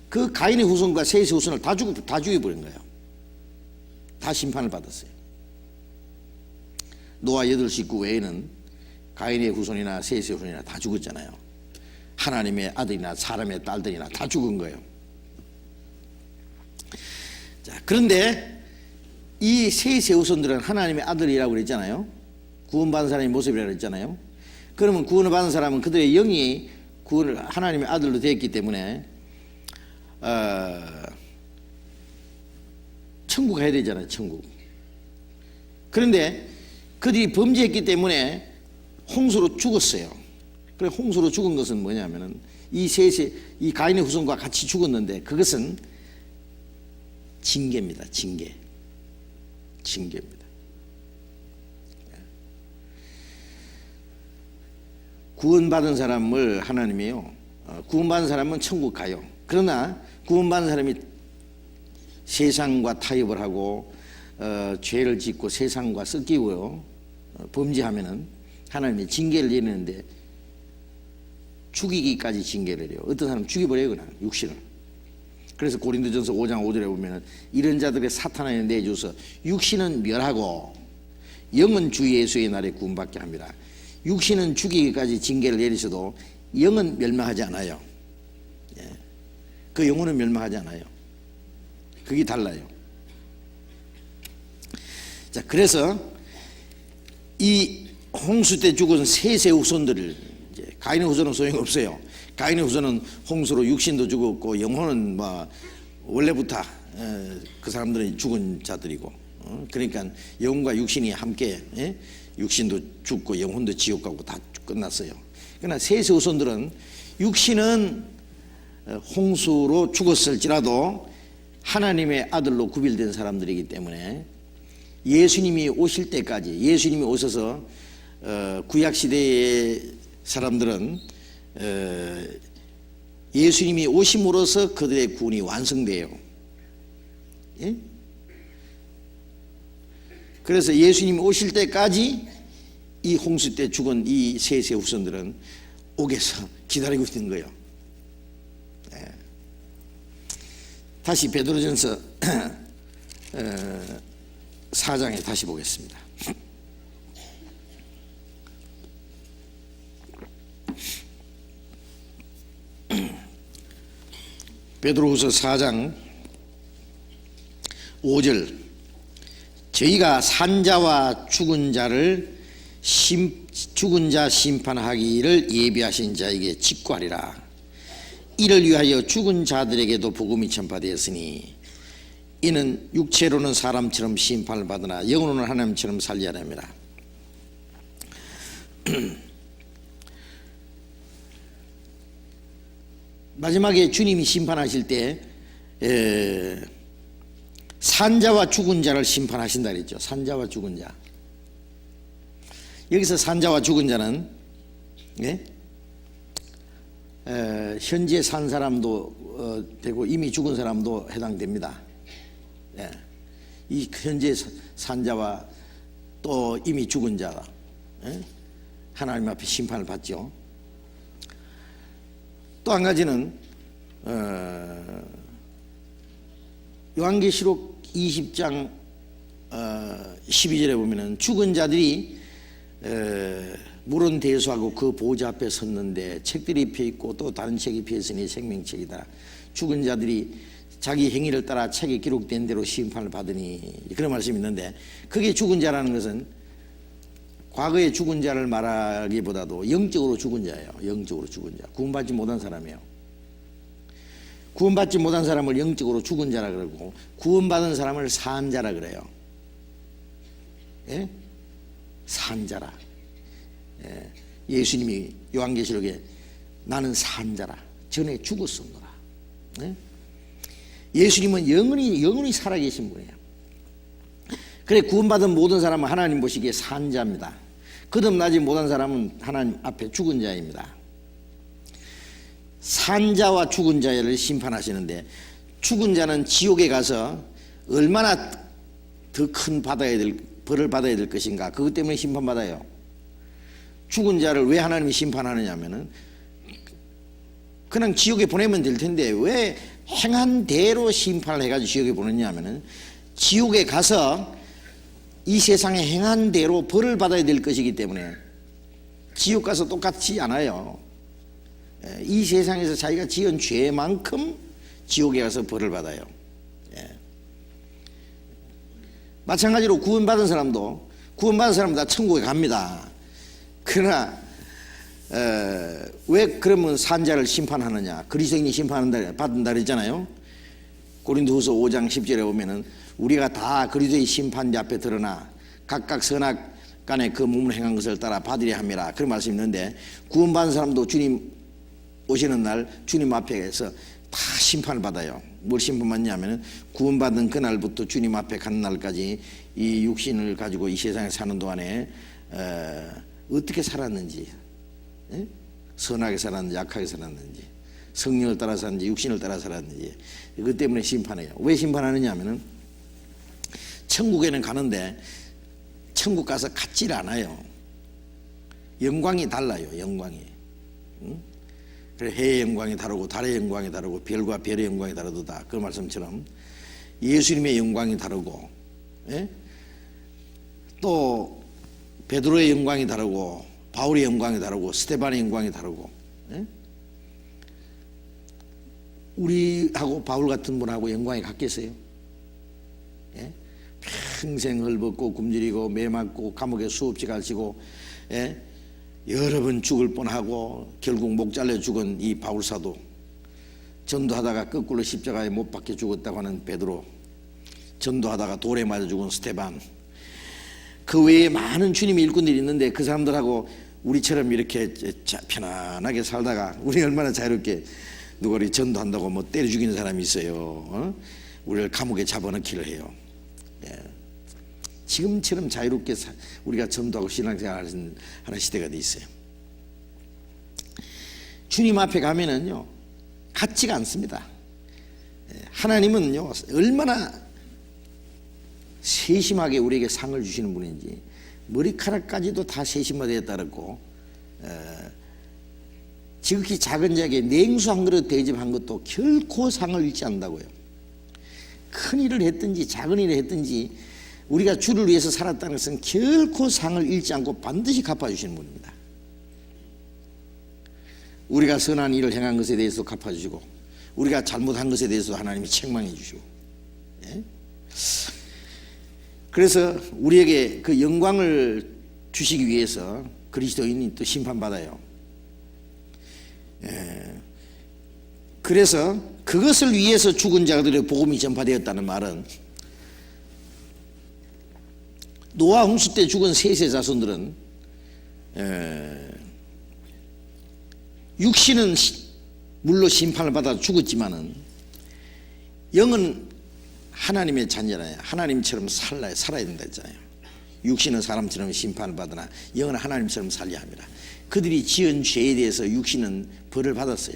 그 가인의 후손과 셋의 후손을 다 죽여버린 거예요. 다 심판을 받았어요. 노아 8식구 외에는 가인의 후손이나 셋의 후손이나 다 죽었잖아요. 하나님의 아들이나 사람의 딸들이나 다 죽은 거예요. 자, 그런데 이 셋의 후손들은 하나님의 아들이라고 그랬잖아요. 구원받은 사람의 모습이라고 그랬잖아요. 그러면 구원을 받은 사람은 그들의 영이 하나님의 아들로 되었기 때문에 천국 가야 되잖아요. 천국. 그런데 그들이 범죄했기 때문에 홍수로 죽었어요. 그래 홍수로 죽은 것은 뭐냐면은 이 가인의 후손과 같이 죽었는데 그것은 징계입니다. 징계입니다. 구원받은 사람을 하나님이요, 구원받은 사람은 천국 가요. 그러나 구원받은 사람이 세상과 타협을 하고 죄를 짓고 세상과 섞이고요, 범죄하면은 하나님이 징계를 내리는데 죽이기까지 징계를 해요. 어떤 사람은 죽여버려요, 그냥 육신을. 그래서 고린도전서 5장 5절에 보면은 이런 자들의 사탄에 내줘서 육신은 멸하고 영은 주 예수의 날에 구원받게 합니다. 육신은 죽이기까지 징계를 내리셔도 영은 멸망하지 않아요. 그 영혼은 멸망하지 않아요. 그게 달라요. 자, 그래서 이 홍수 때 죽은 셋의 후손들을, 이제 가인의 후손은 소용없어요. 가인의 후손은 홍수로 육신도 죽었고 영혼은 뭐 원래부터 그 사람들은 죽은 자들이고, 그러니까 영혼과 육신이 함께, 육신도 죽고 영혼도 지옥 가고 다 끝났어요. 그러나 셋의 후손들은 육신은 홍수로 죽었을지라도 하나님의 아들로 구별된 사람들이기 때문에 예수님이 오실 때까지, 예수님이 오셔서 구약시대의 사람들은 예수님이 오심으로써 그들의 구원이 완성돼요. 예? 그래서 예수님이 오실 때까지 이 홍수 때 죽은 이 셋의 후손들은 옥에서 기다리고 있는 거예요. 예. 다시 베드로전서 4장에 다시 보겠습니다. 베드로후서 4장 5절, 저희가 산자와 죽은 자 심판하기를 예비하신 자에게 직구하리라. 이를 위하여 죽은 자들에게도 복음이 전파되었으니 이는 육체로는 사람처럼 심판을 받으나 영으로는 하나님처럼 살리려 함이라. 마지막에 주님이 심판하실 때 산자와 죽은 자를 심판하신다 그랬죠. 산자와 죽은 자. 여기서 산자와 죽은 자는 현재 산 사람도 되고 이미 죽은 사람도 해당됩니다. 이 현재 산자와 또 이미 죽은 자, 하나님 앞에 심판을 받죠. 또 한 가지는 요한계시록 20장 12절에 보면은 죽은 자들이 물은 대수하고 그 보좌 앞에 섰는데 책들이 펴 있고 또 다른 책이 펴 있으니 생명책이다. 죽은 자들이 자기 행위를 따라 책에 기록된 대로 심판을 받으니, 그런 말씀이 있는데, 그게 죽은 자라는 것은 과거의 죽은 자를 말하기보다도 영적으로 죽은 자예요. 영적으로 죽은 자, 구원받지 못한 사람이에요. 구원받지 못한 사람을 영적으로 죽은 자라 그러고, 구원받은 사람을 산 자라 그래요. 예? 산 자라. 예수님이 요한계시록에 나는 산 자라, 전에 죽었었노라. 예수님은 영원히 살아계신 분이에요. 그래, 구원받은 모든 사람은 하나님 보시기에 산 자입니다. 거듭나지 못한 사람은 하나님 앞에 죽은 자입니다. 산 자와 죽은 자를 심판하시는데, 죽은 자는 지옥에 가서 얼마나 더 큰 벌을 받아야 될 것인가, 그것 때문에 심판받아요. 죽은 자를 왜 하나님이 심판하느냐 하면은, 그냥 지옥에 보내면 될 텐데 왜 행한 대로 심판을 해가지고 지옥에 보냈냐 하면은, 지옥에 가서 이 세상에 행한 대로 벌을 받아야 될 것이기 때문에 지옥 가서 똑같지 않아요. 이 세상에서 자기가 지은 죄만큼 지옥에 가서 벌을 받아요. 마찬가지로 구원받은 사람도 다 천국에 갑니다. 그러나 왜 그러면 산자를 심판하느냐, 그리스도인이 받는다 그랬잖아요. 고린도후서 5장 10절에 보면은 우리가 다 그리스도의 심판대 앞에 드러나 각각 선악간에 그 몸을 행한 것을 따라 받으려 함이라, 그런 말씀이 있는데, 구원받은 사람도 주님 오시는 날 주님 앞에서 다 심판을 받아요. 뭘 심판받냐면은, 구원받은 그날부터 주님 앞에 가는 날까지 이 육신을 가지고 이 세상에 사는 동안에 어떻게 살았는지, 선하게 살았는지 악하게 살았는지, 성령을 따라 살았는지 육신을 따라 살았는지, 이것 때문에 심판해요. 왜 심판하느냐 하면은, 천국에는 가는데 천국 가서 같질 않아요. 영광이 달라요. 영광이. 그래, 해의 영광이 다르고 달의 영광이 다르고 별과 별의 영광이 다르다, 그 말씀처럼 예수님의 영광이 다르고, 또 베드로의 영광이 다르고 바울의 영광이 다르고 스데반의 영광이 다르고, 우리하고 바울 같은 분하고 영광이 같겠어요? 평생 헐벗고 굶주리고 매 맞고 감옥에 수없이 가시고 여러 번 죽을 뻔하고 결국 목 잘려 죽은 이 바울 사도, 전도하다가 거꾸로 십자가에 못 박혀 죽었다고 하는 베드로, 전도하다가 돌에 맞아 죽은 스데반, 그 외에 많은 주님의 일꾼들이 있는데 그 사람들하고 우리처럼 이렇게 편안하게 살다가, 우리 얼마나 자유롭게 누가 우리 전도한다고 뭐 때려 죽이는 사람이 있어요. 우리를 감옥에 잡아넣기를 해요. 지금처럼 자유롭게 우리가 전도하고 신앙생활하는 시대가 돼 있어요. 주님 앞에 가면은요 같지가 않습니다. 하나님은요 얼마나 세심하게 우리에게 상을 주시는 분인지, 머리카락까지도 다 세심하게 따르고 지극히 작은 자에게 냉수 한 그릇 대접한 것도 결코 상을 잃지 않는다고요. 큰 일을 했든지 작은 일을 했든지 우리가 주를 위해서 살았다는 것은 결코 상을 잃지 않고 반드시 갚아주시는 분입니다. 우리가 선한 일을 행한 것에 대해서 갚아주시고, 우리가 잘못한 것에 대해서 하나님이 책망해 주시고, 그래서 우리에게 그 영광을 주시기 위해서 그리스도인이 또 심판받아요. 그래서 그것을 위해서 죽은 자들의 복음이 전파되었다는 말은, 노아 홍수 때 죽은 셋의 자손들은 육신은 물로 심판을 받아 죽었지만은 영은 하나님의 자녀잖아요. 하나님처럼 살아야 된다 했잖아요. 육신은 사람처럼 심판을 받으나 영은 하나님처럼 살려야 합니다. 그들이 지은 죄에 대해서 육신은 벌을 받았어요.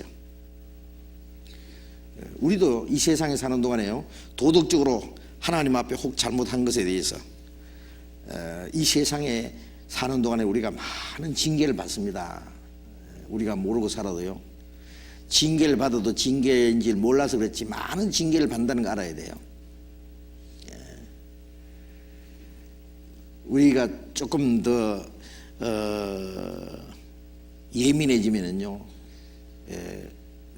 우리도 이 세상에 사는 동안에요, 도덕적으로 하나님 앞에 혹 잘못한 것에 대해서 이 세상에 사는 동안에 우리가 많은 징계를 받습니다. 우리가 모르고 살아도요, 징계를 받아도 징계인지 몰라서 그렇지 많은 징계를 받는다는 거 알아야 돼요. 우리가 조금 더 예민해지면은요,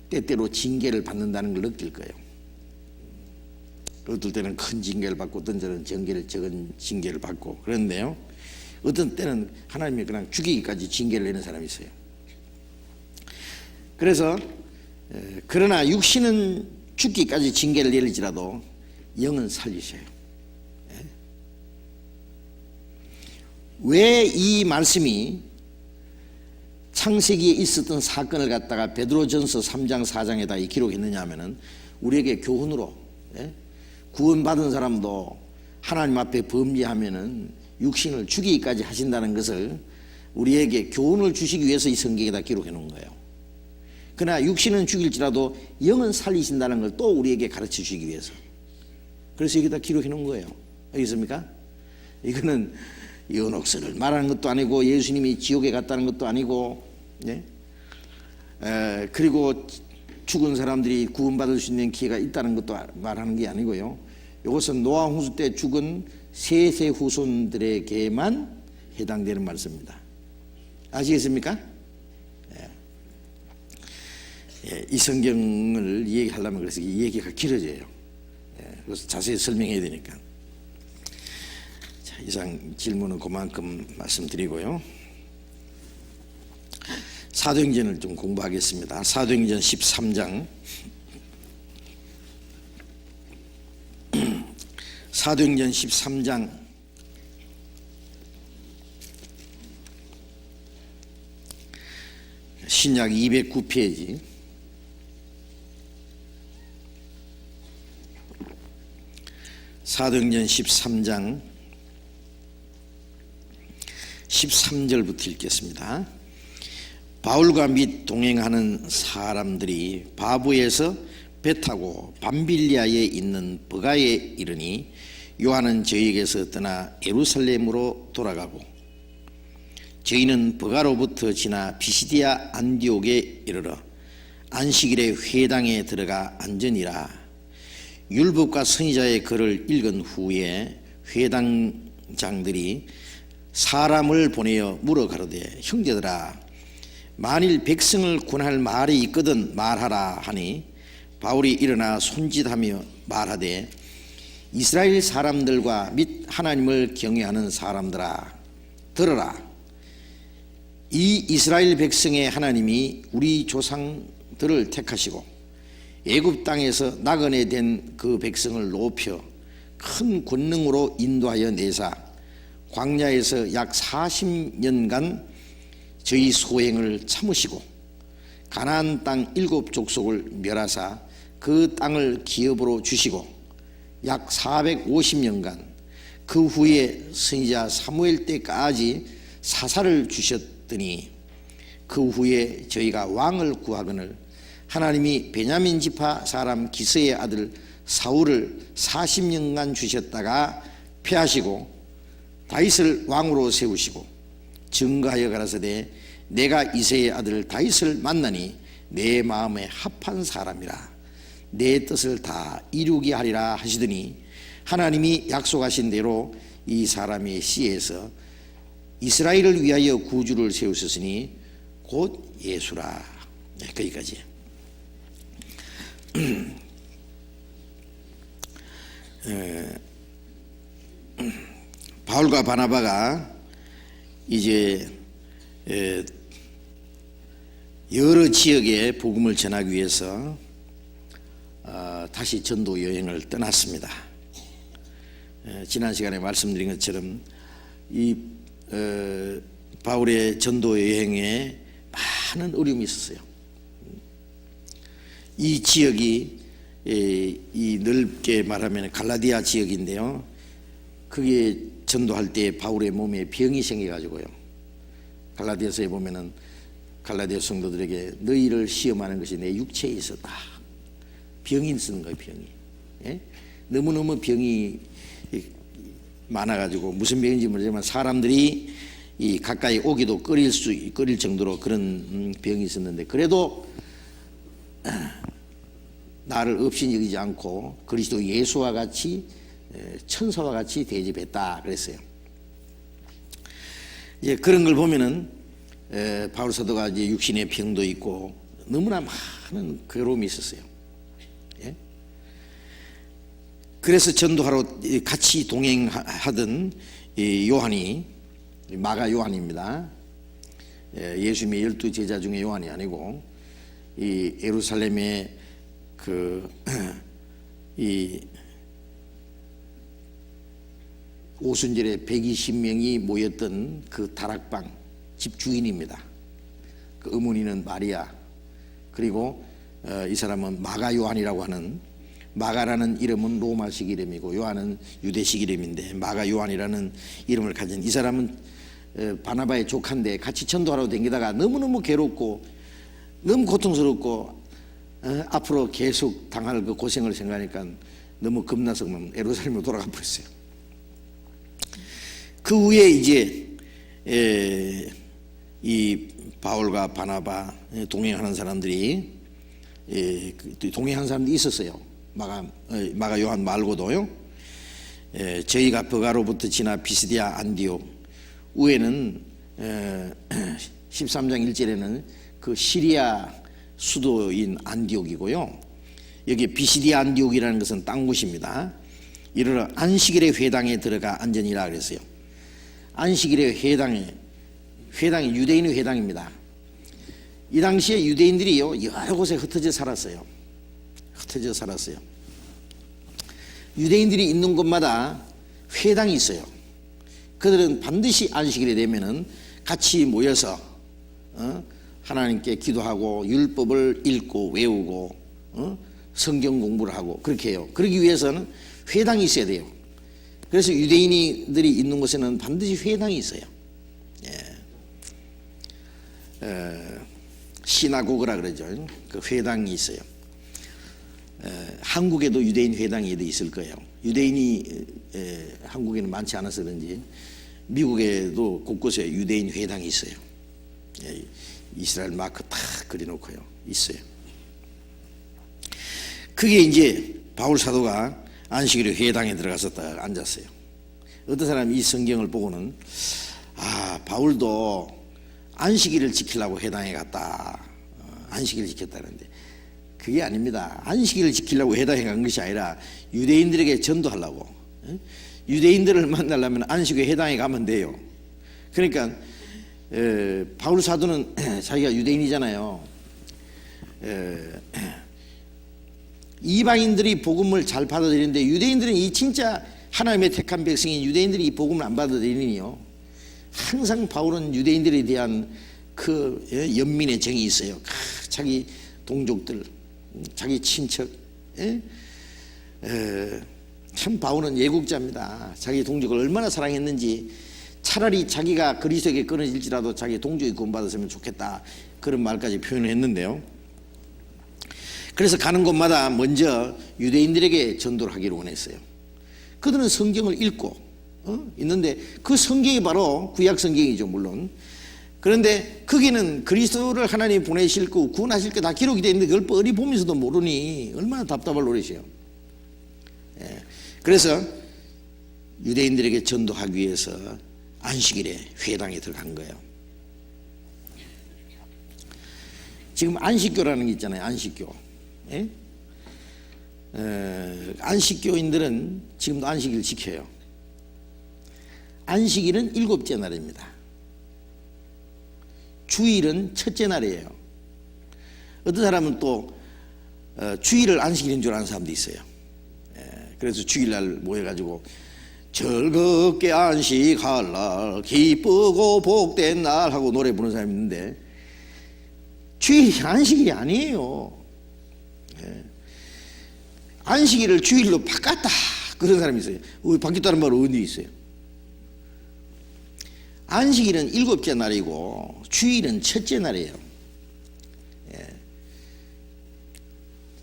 때때로 징계를 받는다는 걸 느낄 거예요. 어떨 때는 큰 징계를 받고, 어떤 때는 적은 징계를 받고 그런데요, 어떤 때는 하나님이 그냥 죽이기까지 징계를 내는 사람이 있어요. 그래서 그러나 육신은 죽기까지 징계를 내릴지라도 영은 살리셔요. 왜 이 말씀이 창세기에 있었던 사건을 갖다가 베드로전서 3장 4장에다 기록했느냐 하면은, 우리에게 교훈으로, 구원받은 사람도 하나님 앞에 범죄하면은 육신을 죽이기까지 하신다는 것을 우리에게 교훈을 주시기 위해서 이 성경에다 기록해 놓은 거예요. 그러나 육신은 죽일지라도 영은 살리신다는 걸 또 우리에게 가르쳐 주시기 위해서, 그래서 여기다 기록해 놓은 거예요. 알겠습니까? 이거는 연옥설을 말하는 것도 아니고, 예수님이 지옥에 갔다는 것도 아니고, 그리고 죽은 사람들이 구원받을 수 있는 기회가 있다는 것도 말하는 게 아니고요. 이것은 노아 홍수 때 죽은 셋의 후손들에게만 해당되는 말씀입니다. 아시겠습니까? 이 성경을 얘기하려면 그래서 이 얘기가 길어져요. 그래서 자세히 설명해야 되니까. 자, 이상 질문은 그만큼 말씀드리고요. 사도행전을 좀 공부하겠습니다. 사도행전 13장. 사도행전 13장 신약 209페이지. 사도행전 13장 13절부터 읽겠습니다. 바울과 및 동행하는 사람들이 바부에서 배 타고 밤빌리아에 있는 버가에 이르니, 요한은 저희에게서 떠나 예루살렘으로 돌아가고, 저희는 버가로부터 지나 비시디아 안디옥에 이르러 안식일에 회당에 들어가 앉으니라. 율법과 선지자의 글을 읽은 후에 회당장들이 사람을 보내어 물어 가로되, 형제들아, 만일 백성을 군할 말이 있거든 말하라 하니, 바울이 일어나 손짓하며 말하되, 이스라엘 사람들과 및 하나님을 경외하는 사람들아, 들어라. 이 이스라엘 백성의 하나님이 우리 조상들을 택하시고 애굽 땅에서 나그네 된 그 백성을 높여 큰 권능으로 인도하여 내사 광야에서 약 40년간 저희 소행을 참으시고 가나안 땅 7족속을 멸하사 그 땅을 기업으로 주시고 약 450년간 그 후에 선지자 사무엘 때까지 사사를 주셨더니 그 후에 저희가 왕을 구하거늘 하나님이 베냐민 지파 사람 기스의 아들 사울을 40년간 주셨다가 패하시고 다윗을 왕으로 세우시고 증거하여 가라사대 내가 이새의 아들 다윗을 만나니 내 마음에 합한 사람이라 내 뜻을 다 이루게 하리라 하시더니 하나님이 약속하신 대로 이 사람의 씨에서 이스라엘을 위하여 구주를 세우셨으니 곧 예수라. 네, 거기까지. 바울과 바나바가 이제 여러 지역에 복음을 전하기 위해서 다시 전도 여행을 떠났습니다. 지난 시간에 말씀드린 것처럼 이 바울의 전도 여행에 많은 어려움이 있었어요. 이 지역이 이 넓게 말하면 갈라디아 지역인데요. 그게 전도할 때 바울의 몸에 병이 생겨가지고요. 갈라디아서에 보면은 갈라디아 성도들에게 너희를 시험하는 것이 내 육체에 있었다. 병이 쓰는 거예요, 병이. 예? 너무너무 병이 많아가지고 무슨 병인지 모르지만 사람들이 이 가까이 오기도 꺼릴 정도로 그런 병이 있었는데 그래도 나를 없이 여기지 않고 그리스도 예수와 같이 천사와 같이 대접했다 그랬어요. 이제 그런 걸 보면은 바울 사도가 이제 육신의 병도 있고 너무나 많은 괴로움이 있었어요. 예? 그래서 전도하러 같이 동행하던 요한이 마가 요한입니다. 예수님의 12 제자 중에 요한이 아니고 이 예루살렘의 이 오순절에 120명이 모였던 그 다락방 집주인입니다. 그 어머니는 마리아, 그리고 이 사람은 마가 요한이라고 하는, 마가라는 이름은 로마식 이름이고 요한은 유대식 이름인데 마가 요한이라는 이름을 가진 이 사람은 바나바의 조카인데 같이 전도하러 다니다가 너무너무 괴롭고 너무 고통스럽고 앞으로 계속 당할 그 고생을 생각하니까 너무 겁나서 예루살렘으로 돌아가 버렸어요. 그 후에 이제 이 바울과 바나바 동행하는 사람들이 동행하는 사람들이 있었어요. 마가 요한 말고도요. 저희가 버가로부터 지나 비스디아 안디옥 위에는 13장 1절에는 그 시리아 수도인 안디옥이고요. 여기 비시디아 안디옥이라는 것은 땅 곳입니다. 이르러 안식일의 회당에 들어가 앉으니라 그랬어요. 안식일의 회당이 유대인의 회당입니다. 이 당시에 유대인들이요 여러 곳에 흩어져 살았어요. 유대인들이 있는 곳마다 회당이 있어요. 그들은 반드시 안식일이 되면은 같이 모여서 하나님께 기도하고 율법을 읽고 외우고 성경 공부를 하고 그렇게 해요. 그러기 위해서는 회당이 있어야 돼요. 그래서 유대인들이 있는 곳에는 반드시 회당이 있어요. 시나고그라 그러죠. 그 회당이 있어요. 한국에도 유대인 회당이 있을 거예요. 유대인이 한국에는 많지 않아서 그런지 미국에도 곳곳에 유대인 회당이 있어요. 이스라엘 마크 탁 그려놓고요. 있어요. 그게 이제 바울 사도가 안식일에 회당에 들어가서 딱 앉았어요. 어떤 사람이 이 성경을 보고는 바울도 안식일을 지키려고 회당에 갔다. 안식일을 지켰다는데 그게 아닙니다. 안식일을 지키려고 회당에 간 것이 아니라 유대인들에게 전도하려고. 유대인들을 만나려면 안식일 회당에 가면 돼요. 그러니까 바울 사도는 자기가 유대인이잖아요. 이방인들이 복음을 잘 받아들이는데 유대인들은 이 진짜 하나님의 택한 백성인 유대인들이 이 복음을 안 받아들이니요. 항상 바울은 유대인들에 대한 그 연민의 정이 있어요. 자기 동족들, 자기 친척, 예? 참 바울은 예국자입니다. 자기 동족을 얼마나 사랑했는지 차라리 자기가 그리스도에게 끊어질지라도 자기 동족이 구원받았으면 좋겠다, 그런 말까지 표현을 했는데요. 그래서 가는 곳마다 먼저 유대인들에게 전도를 하기를 원했어요. 그들은 성경을 읽고 있는데 그 성경이 바로 구약 성경이죠, 물론. 그런데 거기는 그리스도를 하나님이 보내실 거, 구원하실 거 다 기록이 되어 있는데 그걸 뻔히 보면서도 모르니 얼마나 답답할 노릇이에요. 예. 그래서 유대인들에게 전도하기 위해서 안식일에 회당에 들어간 거예요. 지금 안식교라는 게 있잖아요. 안식교. 예? 안식교인들은 지금도 안식일 지켜요. 안식일은 7째 날입니다. 주일은 첫째 날이에요. 어떤 사람은 또 주일을 안식일인 줄 아는 사람도 있어요. 그래서 주일날 모여가지고 즐겁게 안식할 날, 기쁘고 복된 날 하고 노래 부르는 사람이 있는데 주일이 안식일이 아니에요. 안식일을 주일로 바꿨다, 그런 사람이 있어요. 바뀌었다는 말은 어디 있어요? 안식일은 7째 날이고 주일은 첫째 날이에요.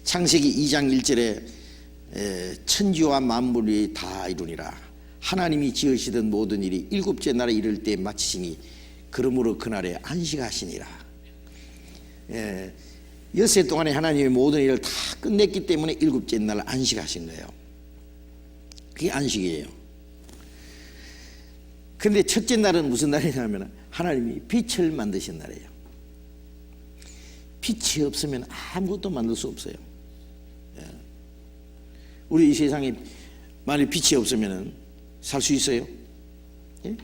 창세기 2장 1절에 천지와 만물이 다 이루니라. 하나님이 지으시던 모든 일이 7째 날에 이를 때 마치시니 그러므로 그날에 안식하시니라. 엿새 동안에 하나님이 모든 일을 다 끝냈기 때문에 7째 날 안식하신 거예요. 그게 안식이에요. 그런데 첫째 날은 무슨 날이냐면 하나님이 빛을 만드신 날이에요. 빛이 없으면 아무것도 만들 수 없어요. 우리 이 세상에 만약 빛이 없으면 살 수 있어요? 예?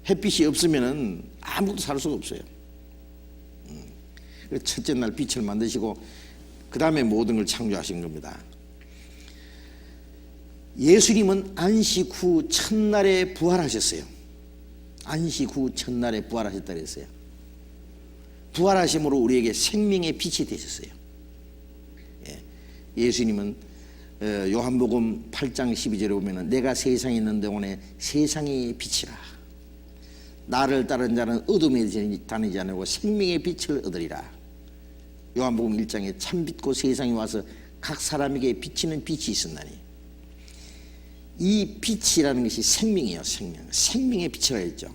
햇빛이 없으면 아무것도 살 수가 없어요. 첫째 날 빛을 만드시고 그 다음에 모든 걸 창조하신 겁니다. 예수님은 안식 후 첫날에 부활하셨어요. 안식 후 첫날에 부활하셨다 그랬어요. 부활하심으로 우리에게 생명의 빛이 되셨어요. 예수님은 요한복음 8장 12절에 보면 내가 세상에 있는 동안에 세상의 빛이라. 나를 따른 자는 어둠에 다니지 않고 생명의 빛을 얻으리라. 요한복음 1장에 참 빛고 세상에 와서 각 사람에게 비치는 빛이 있었나니. 이 빛이라는 것이 생명이에요. 생명의 빛이라 했죠.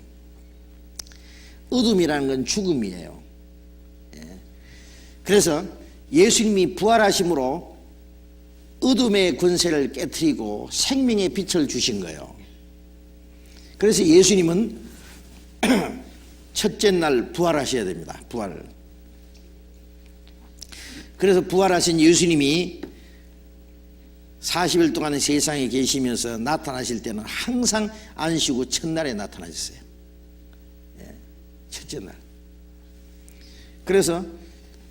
어둠이라는 건 죽음이에요. 그래서 예수님이 부활하심으로 어둠의 권세를 깨트리고 생명의 빛을 주신 거예요. 그래서 예수님은 첫째 날 부활하셔야 됩니다. 부활을. 그래서 부활하신 예수님이 40일 동안 세상에 계시면서 나타나실 때는 항상 안식 후 첫날에 나타나셨어요. 첫째 날. 그래서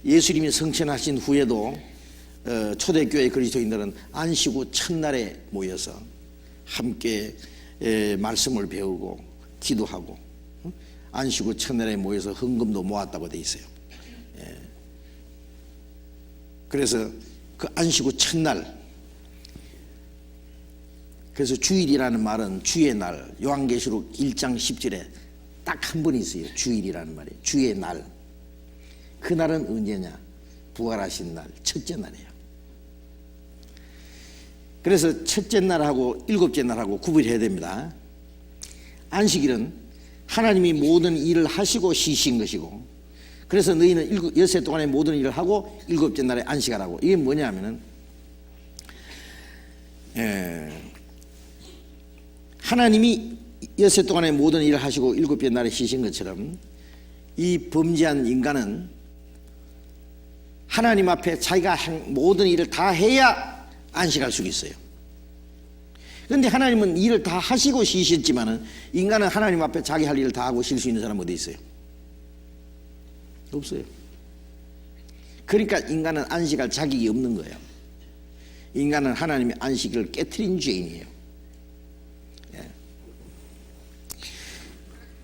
예수님이 성천하신 후에도 초대교회 그리스도인들은 안식 후 첫날에 모여서 함께 말씀을 배우고 기도하고 안식 후 첫날에 모여서 헌금도 모았다고 돼 있어요. 그래서 그 안식 후 첫날, 그래서 주일이라는 말은 주의 날, 요한계시록 1장 10절에 딱 한 번 있어요. 주일이라는 말이 주의 날. 그날은 언제냐? 부활하신 날, 첫째 날이에요. 그래서 첫째 날하고 7째 날하고 구분해야 됩니다. 안식일은 하나님이 모든 일을 하시고 쉬신 것이고, 그래서 너희는 엿새 동안에 모든 일을 하고 7째 날에 안식하라고. 이게 뭐냐 하면은 하나님이 엿새 동안에 모든 일을 하시고 7째 날에 쉬신 것처럼 이 범죄한 인간은 하나님 앞에 자기가 모든 일을 다 해야 안식할 수 있어요. 그런데 하나님은 일을 다 하시고 쉬셨지만은 인간은 하나님 앞에 자기 할 일을 다 하고 쉴 수 있는 사람 어디 있어요? 없어요. 그러니까 인간은 안식할 자격이 없는 거예요. 인간은 하나님의 안식을 깨트린 죄인이에요.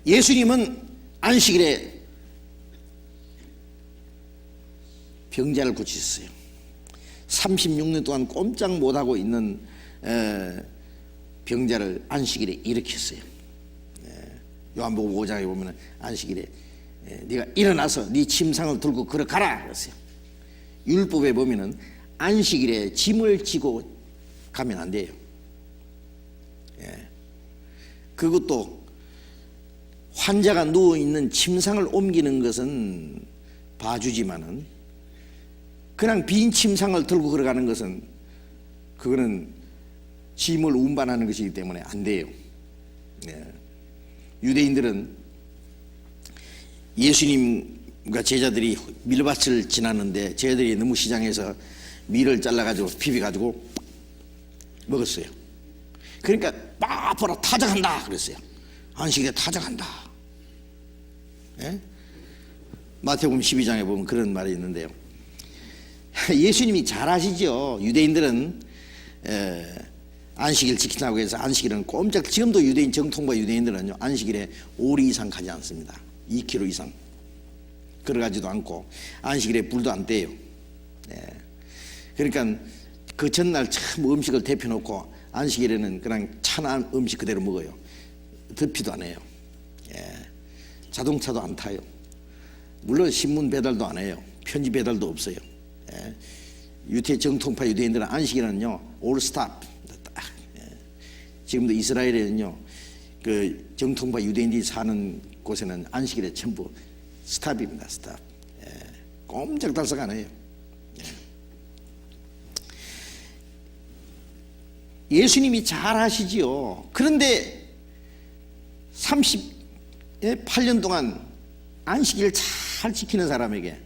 예수님은 안식일에 병자를 고치셨어요. 36년 동안 꼼짝 못하고 있는 병자를 안식일에 일으켰어요. 요한복음 5장에 보면 안식일에 네가 일어나서 네 침상을 들고 걸어가라 그랬어요. 율법에 보면은 안식일에 짐을 지고 가면 안 돼요. 그것도 환자가 누워있는 침상을 옮기는 것은 봐주지만은 그냥 빈 침상을 들고 걸어가는 것은 그거는 짐을 운반하는 것이기 때문에 안 돼요. 유대인들은 예수님과 제자들이 밀밭을 지났는데 제자들이 너무 시장에서 밀을 잘라가지고 비벼가지고 먹었어요. 그러니까 보라 타작한다 그랬어요. 안식일에 타작한다. 마태복음 12장에 보면 그런 말이 있는데요. 예수님이 잘 아시죠. 유대인들은 안식일 지킨다고 해서 안식일은 꼼짝, 지금도 유대인 정통파 유대인들은요 안식일에 5리 이상 가지 않습니다. 2km 이상 걸어가지도 않고 안식일에 불도 안 떼요. 그러니까 그 전날 참 음식을 데펴놓고 안식일에는 그냥 찬한 음식 그대로 먹어요. 덮기도 안 해요. 자동차도 안 타요. 물론 신문 배달도 안 해요. 편지 배달도 없어요. 유태 정통파 유대인들은 안식일은요 올 스탑. 지금도 이스라엘에는요 그 정통파 유대인들이 사는 곳에는 안식일에 전부 스탑입니다. 스탑. 꼼짝달싹 안 해요. 예수님이 잘 아시지요. 그런데 38년 동안 안식일을 잘 지키는 사람에게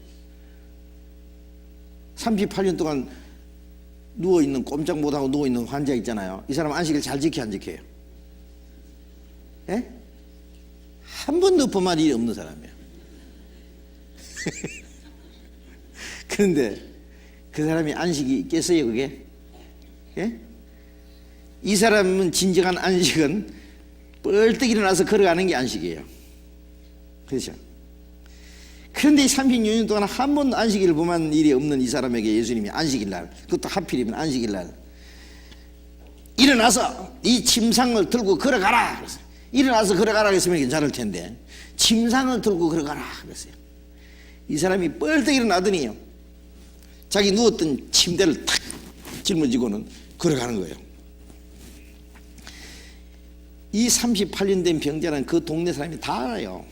38년 동안 누워있는, 꼼짝 못하고 누워있는 환자 있잖아요. 이 사람 안식일 잘 지켜 안 지켜요? 한 번도 범한 일이 없는 사람이에요. 그런데 그 사람이 안식이 있겠어요 그게? 이 사람은 진정한 안식은 뻘떡 일어나서 걸어가는 게 안식이에요. 그렇죠? 그런데 36년 동안 한 번도 안식일을 범한 일이 없는 이 사람에게 예수님이 안식일날, 그것도 하필이면 안식일날 일어나서 이 침상을 들고 걸어가라 그랬어요. 일어나서 걸어가라 했으면 괜찮을 텐데 침상을 들고 걸어가라 그랬어요. 이 사람이 뻘떡 일어나더니요 자기 누웠던 침대를 탁 짊어지고는 걸어가는 거예요. 이 38년 된 병자는 그 동네 사람이 다 알아요.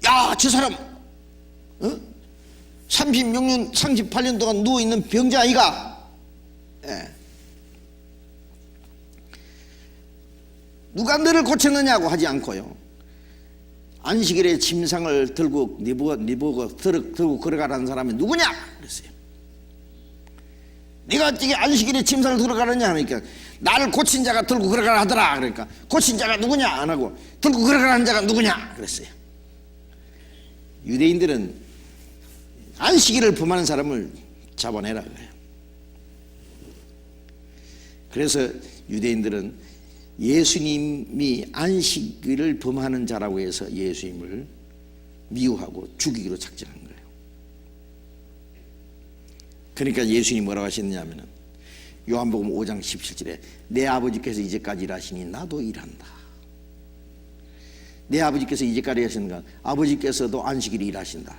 야, 저 사람 36년 38년 동안 누워있는 병자 아이가? 누가 너를 고쳤느냐고 하지 않고요 안식일에 침상을 들고 들고 걸어가라는 사람이 누구냐? 그랬어요. 네가 어떻게 안식일에 침상을 들고 가느냐 하니까 나를 고친 자가 들고 걸어가라 하더라. 그러니까 고친 자가 누구냐 안 하고 들고 걸어가라는 자가 누구냐 그랬어요. 유대인들은 안식일을 범하는 사람을 잡아내라 그래요. 그래서 유대인들은 예수님이 안식일을 범하는 자라고 해서 예수님을 미워하고 죽이기로 작정한 거예요. 그러니까 예수님이 뭐라고 하셨느냐 하면은 요한복음 5장 17절에 내 아버지께서 이제까지 일하시니 나도 일한다. 내 아버지께서 이제까지 하시는가? 아버지께서도 안식일에 일하신다.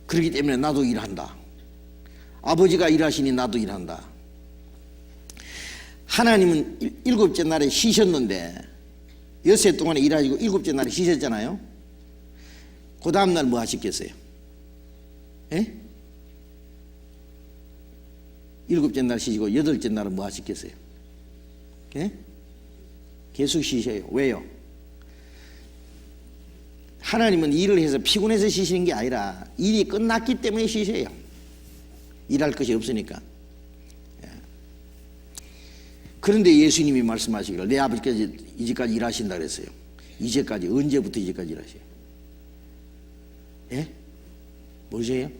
그렇기 때문에 나도 일한다. 아버지가 일하시니 나도 일한다. 하나님은 일곱째 날에 쉬셨는데 엿새 동안에 일하시고 일곱째 날에 쉬셨잖아요. 그 다음 날 뭐 하셨겠어요? 일곱째 날 쉬시고 여덟째 날은 뭐 하셨겠어요? 계속 쉬셔요. 왜요? 하나님은 일을 해서 피곤해서 쉬시는 게 아니라 일이 끝났기 때문에 쉬셔요. 일할 것이 없으니까. 그런데 예수님이 말씀하시기를 내 아버지께서 이제까지 일하신다 그랬어요. 이제까지, 언제부터 이제까지 일하셔요? 뭐세요?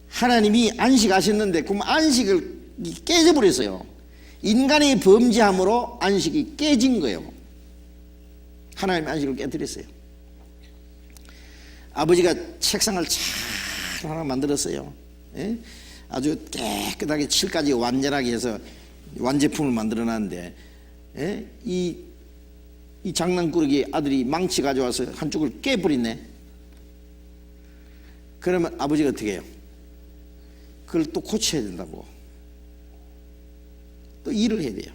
하나님이 안식하셨는데 그럼 안식을 깨져버렸어요. 인간의 범죄함으로 안식이 깨진 거예요. 하나님의 안식을 깨뜨렸어요. 아버지가 책상을 잘 하나 만들었어요. 예? 아주 깨끗하게 칠까지 완전하게 해서 완제품을 만들어놨는데, 예? 이 장난꾸러기 아들이 망치 가져와서 한쪽을 깨버리네. 그러면 아버지가 어떻게 해요? 그걸 또 고쳐야 된다고. 또 일을 해야 돼요.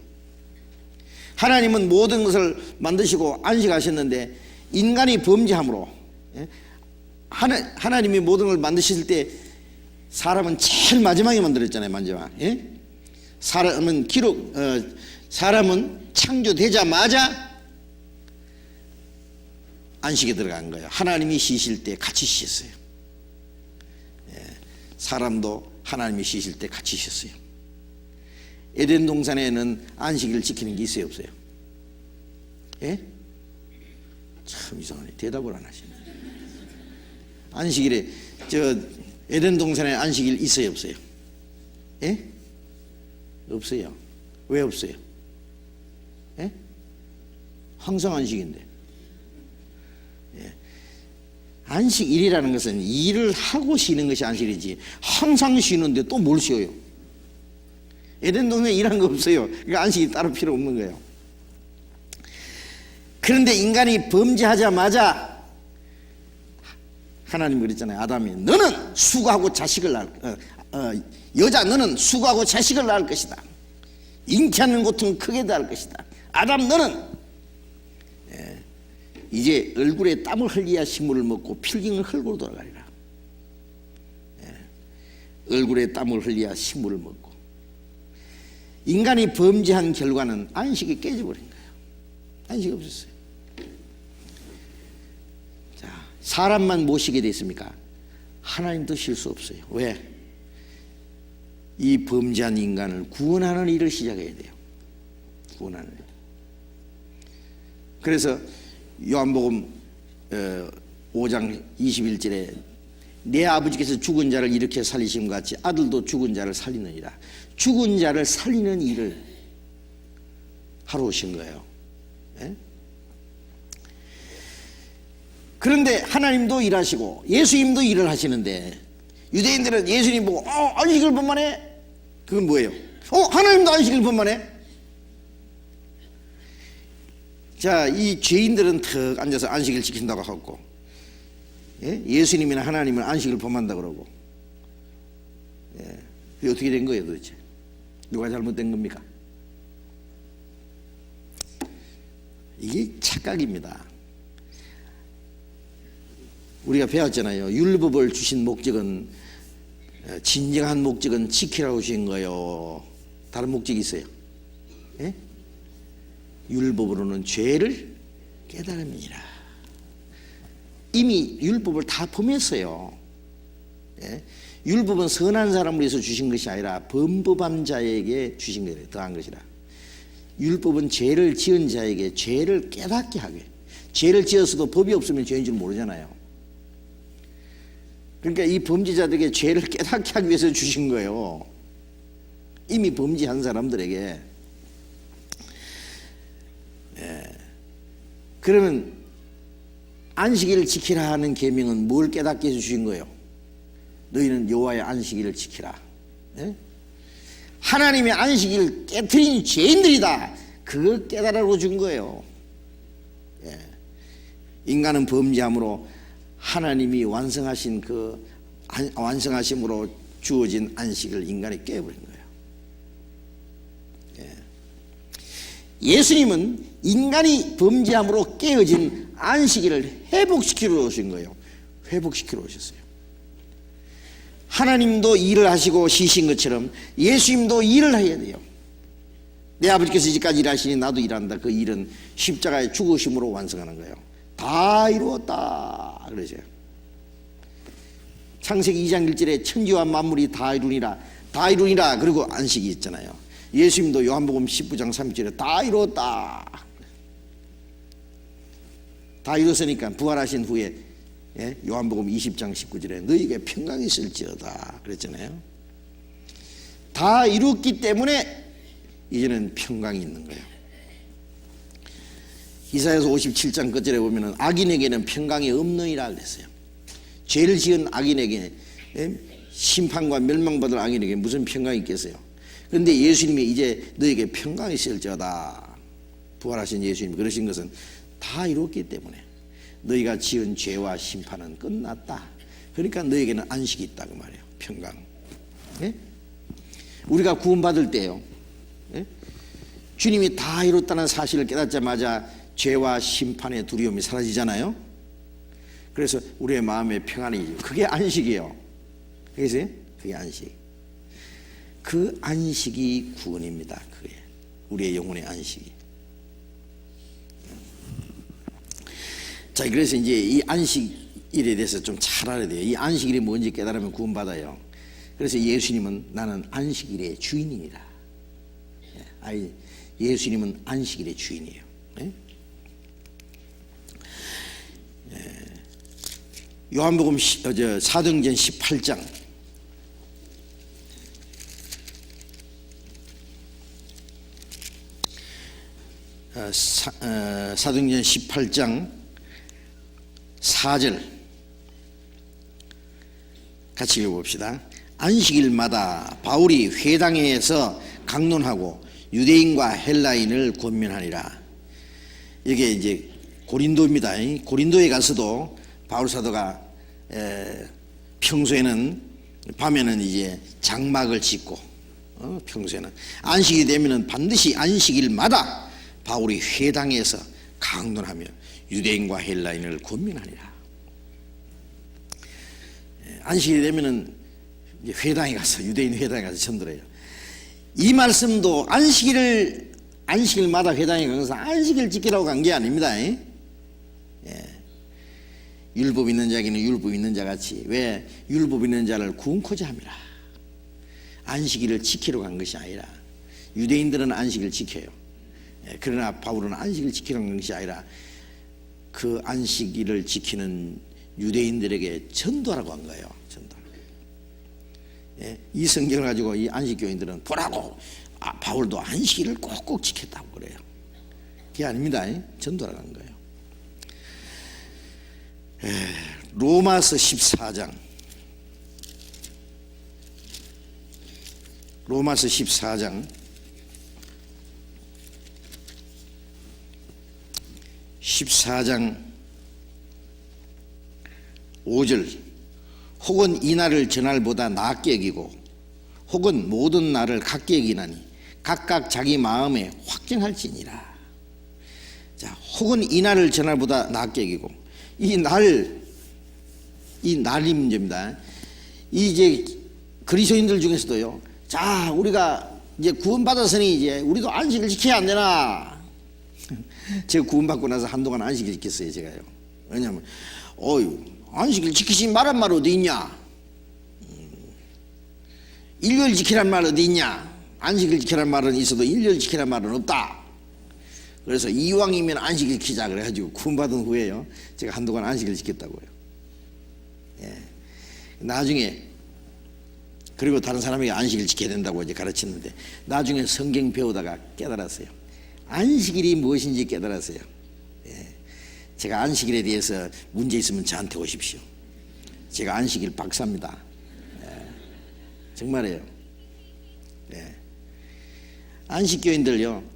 하나님은 모든 것을 만드시고 안식하셨는데 인간이 범죄함으로, 예? 하나님이 모든 걸 만드실 때 사람은 제일 마지막에 만들었잖아요. 마지막. 예? 사람은 창조되자마자 안식에 들어간 거예요. 하나님이 쉬실 때 같이 쉬셨어요. 예. 사람도 하나님이 쉬실 때 같이 쉬었어요. 에덴 동산에는 안식일을 지키는 게 있어요, 없어요? 예? 참 이상하네. 대답을 안 하시네. 안식일에 에덴 동산에 안식일 있어요, 없어요? 예? 없어요. 왜 없어요? 예? 항상 안식인데. 예. 안식일이라는 것은 일을 하고 쉬는 것이 안식이지 항상 쉬는데 또 뭘 쉬어요? 에덴 동산에 일한 거 없어요. 그러니까 안식이 따로 필요 없는 거예요. 그런데 인간이 범죄하자마자 하나님 그랬잖아요. 아담이 너는 수고하고 자식을 낳을 여자 너는 수고하고 자식을 낳을 것이다. 잉태하는 고통은 크게 다할 것이다. 아담 너는 이제 얼굴에 땀을 흘려야 식물을 먹고 필경을 흘고 돌아가리라. 얼굴에 땀을 흘려야 식물을 먹고. 인간이 범죄한 결과는 안식이 깨져버린 거예요. 안식이 없었어요. 자, 사람만 못 쉬게 됐습니까? 하나님도 쉴 수 없어요. 왜? 이 범죄한 인간을 구원하는 일을 시작해야 돼요. 구원하는 일. 그래서 요한복음 5장 21절에 내 아버지께서 죽은 자를 이렇게 살리심 같이 아들도 죽은 자를 살리느니라. 죽은 자를 살리는 일을 하러 오신 거예요. 예? 그런데 하나님도 일하시고 예수님도 일을 하시는데 유대인들은 예수님 보고 안식을 범만해? 그건 뭐예요? 하나님도 안식을 범만해? 자, 이 죄인들은 턱 앉아서 안식을 지킨다고 하고, 예? 예수님이나 하나님은 안식을 범한다 그러고, 예. 그게 어떻게 된 거예요 도대체? 누가 잘못된 겁니까? 이게 착각입니다. 우리가 배웠잖아요. 율법을 주신 목적은, 진정한 목적은 지키라고 주신 거예요. 다른 목적이 있어요? 예? 율법으로는 죄를 깨달음이니라. 이미 율법을 다 범했어요. 예? 율법은 선한 사람을 위해서 주신 것이 아니라 범법한 자에게 주신 거예요. 더한 것이라. 율법은 죄를 지은 자에게 죄를 깨닫게 하게. 죄를 지었어도 법이 없으면 죄인 줄 모르잖아요. 그러니까 이 범죄자들에게 죄를 깨닫게 하기 위해서 주신 거예요. 이미 범죄한 사람들에게. 예. 그러면 안식일을 지키라 하는 계명은 뭘 깨닫게 해서 주신 거예요? 너희는 여호와의 안식일을 지키라. 예? 하나님의 안식일을 깨트린 죄인들이다. 그걸 깨달으라고 준 거예요. 예. 인간은 범죄함으로 하나님이 완성하신 완성하심으로 주어진 안식을 인간이 깨버린 거예요. 예. 예수님은 인간이 범죄함으로 깨어진 안식일을 회복시키러 오신 거예요. 회복시키러 오셨어요. 하나님도 일을 하시고 쉬신 것처럼 예수님도 일을 해야 돼요. 내 아버지께서 이제까지 일하시니 나도 일한다. 그 일은 십자가의 죽으심으로 완성하는 거예요. 다 이루었다 그러죠. 창세기 2장 1절에 천지와 만물이 다 이루니라 그리고 안식이 있잖아요. 예수님도 요한복음 19장 30절에 다 이루었다. 다 이뤘으니까 부활하신 후에 요한복음 20장 19절에 너희에게 평강이 있을지어다 그랬잖아요. 다 이뤘기 때문에 이제는 평강이 있는 거예요. 이사야서 57장 끝절에 보면은 악인에게는 평강이 없느니라 그랬어요. 죄를 지은 악인에게, 심판과 멸망받을 악인에게 무슨 평강이 있겠어요? 그런데 예수님이 이제 너에게 평강이 있을지어다, 부활하신 예수님이 그러신 것은 다 이뤘기 때문에 너희가 지은 죄와 심판은 끝났다. 그러니까 너에게는 안식이 있다 그 말이에요. 평강. 예? 우리가 구원받을 때요, 예? 주님이 다 이뤘다는 사실을 깨닫자마자 죄와 심판의 두려움이 사라지잖아요. 그래서 우리의 마음에 평안이, 그게 안식이에요. 그래서 그게 안식. 그 안식이 구원입니다. 그게 우리의 영혼의 안식이. 자, 그래서 이제 이 안식일에 대해서 좀 잘 알아야 돼요. 이 안식일이 뭔지 깨달으면 구원받아요. 그래서 예수님은 나는 안식일의 주인이니라. 예수님은 안식일의 주인이에요. 요한복음 사도행전 18장 사도행전 18장 4절 같이 읽어봅시다. 안식일마다 바울이 회당에서 강론하고 유대인과 헬라인을 권면하니라. 이게 이제 고린도입니다. 고린도에 가서도 바울 사도가 평소에는 밤에는 이제 장막을 짓고, 평소에는 안식이 되면은 반드시 안식일마다 바울이 회당에서 강론하며 유대인과 헬라인을 권면하니라. 안식이 되면은 회당에 가서, 유대인 회당에 가서 전들어요. 이 말씀도 안식일마다 회당에 가서 안식일 지키라고 간 게 아닙니다. 율법 있는 자에게는 율법 있는 자 같이, 왜 율법 있는 자를 구원코자 함이라. 안식일을 지키러 간 것이 아니라, 유대인들은 안식일 지켜요. 그러나 바울은 안식일 지키러 간 것이 아니라 그 안식일을 지키는 유대인들에게 전도하라고 한 거예요. 전도. 이 성경을 가지고 이 안식교인들은 보라고, 바울도 안식일을 꼭꼭 지켰다고 그래요. 그게 아닙니다. 전도하라고 한 거예요. 로마서 14장 로마서 14장 5절 혹은 이 날을 저날보다 낫게 여기고 혹은 모든 날을 같게 여기나니 각각 자기 마음에 확정할지니라. 자, 혹은 이 날을 저날보다 낫게 여기고, 이 날이 문제입니다. 이제 그리스도인들 중에서도요, 자, 우리가 이제 구원받았으니 이제 우리도 안식을 지켜야 안 되나? 제가 구원받고 나서 한동안 안식을 지켰어요, 제가요. 왜냐하면, 안식일 지키지 말란 말 어디 있냐? 일요일 지키란 말 어디 있냐? 안식일 지키란 말은 있어도 일요일 지키란 말은 없다. 그래서 이왕이면 안식일 지키자 그래가지고 구원받은 후에요, 제가 한동안 안식일 지켰다고요. 나중에, 그리고 다른 사람에게 안식일 지켜야 된다고 이제 가르쳤는데, 나중에 성경 배우다가 깨달았어요. 안식일이 무엇인지 깨달았어요. 제가 안식일에 대해서 문제 있으면 저한테 오십시오. 제가 안식일 박사입니다. 정말이에요. 안식교인들요,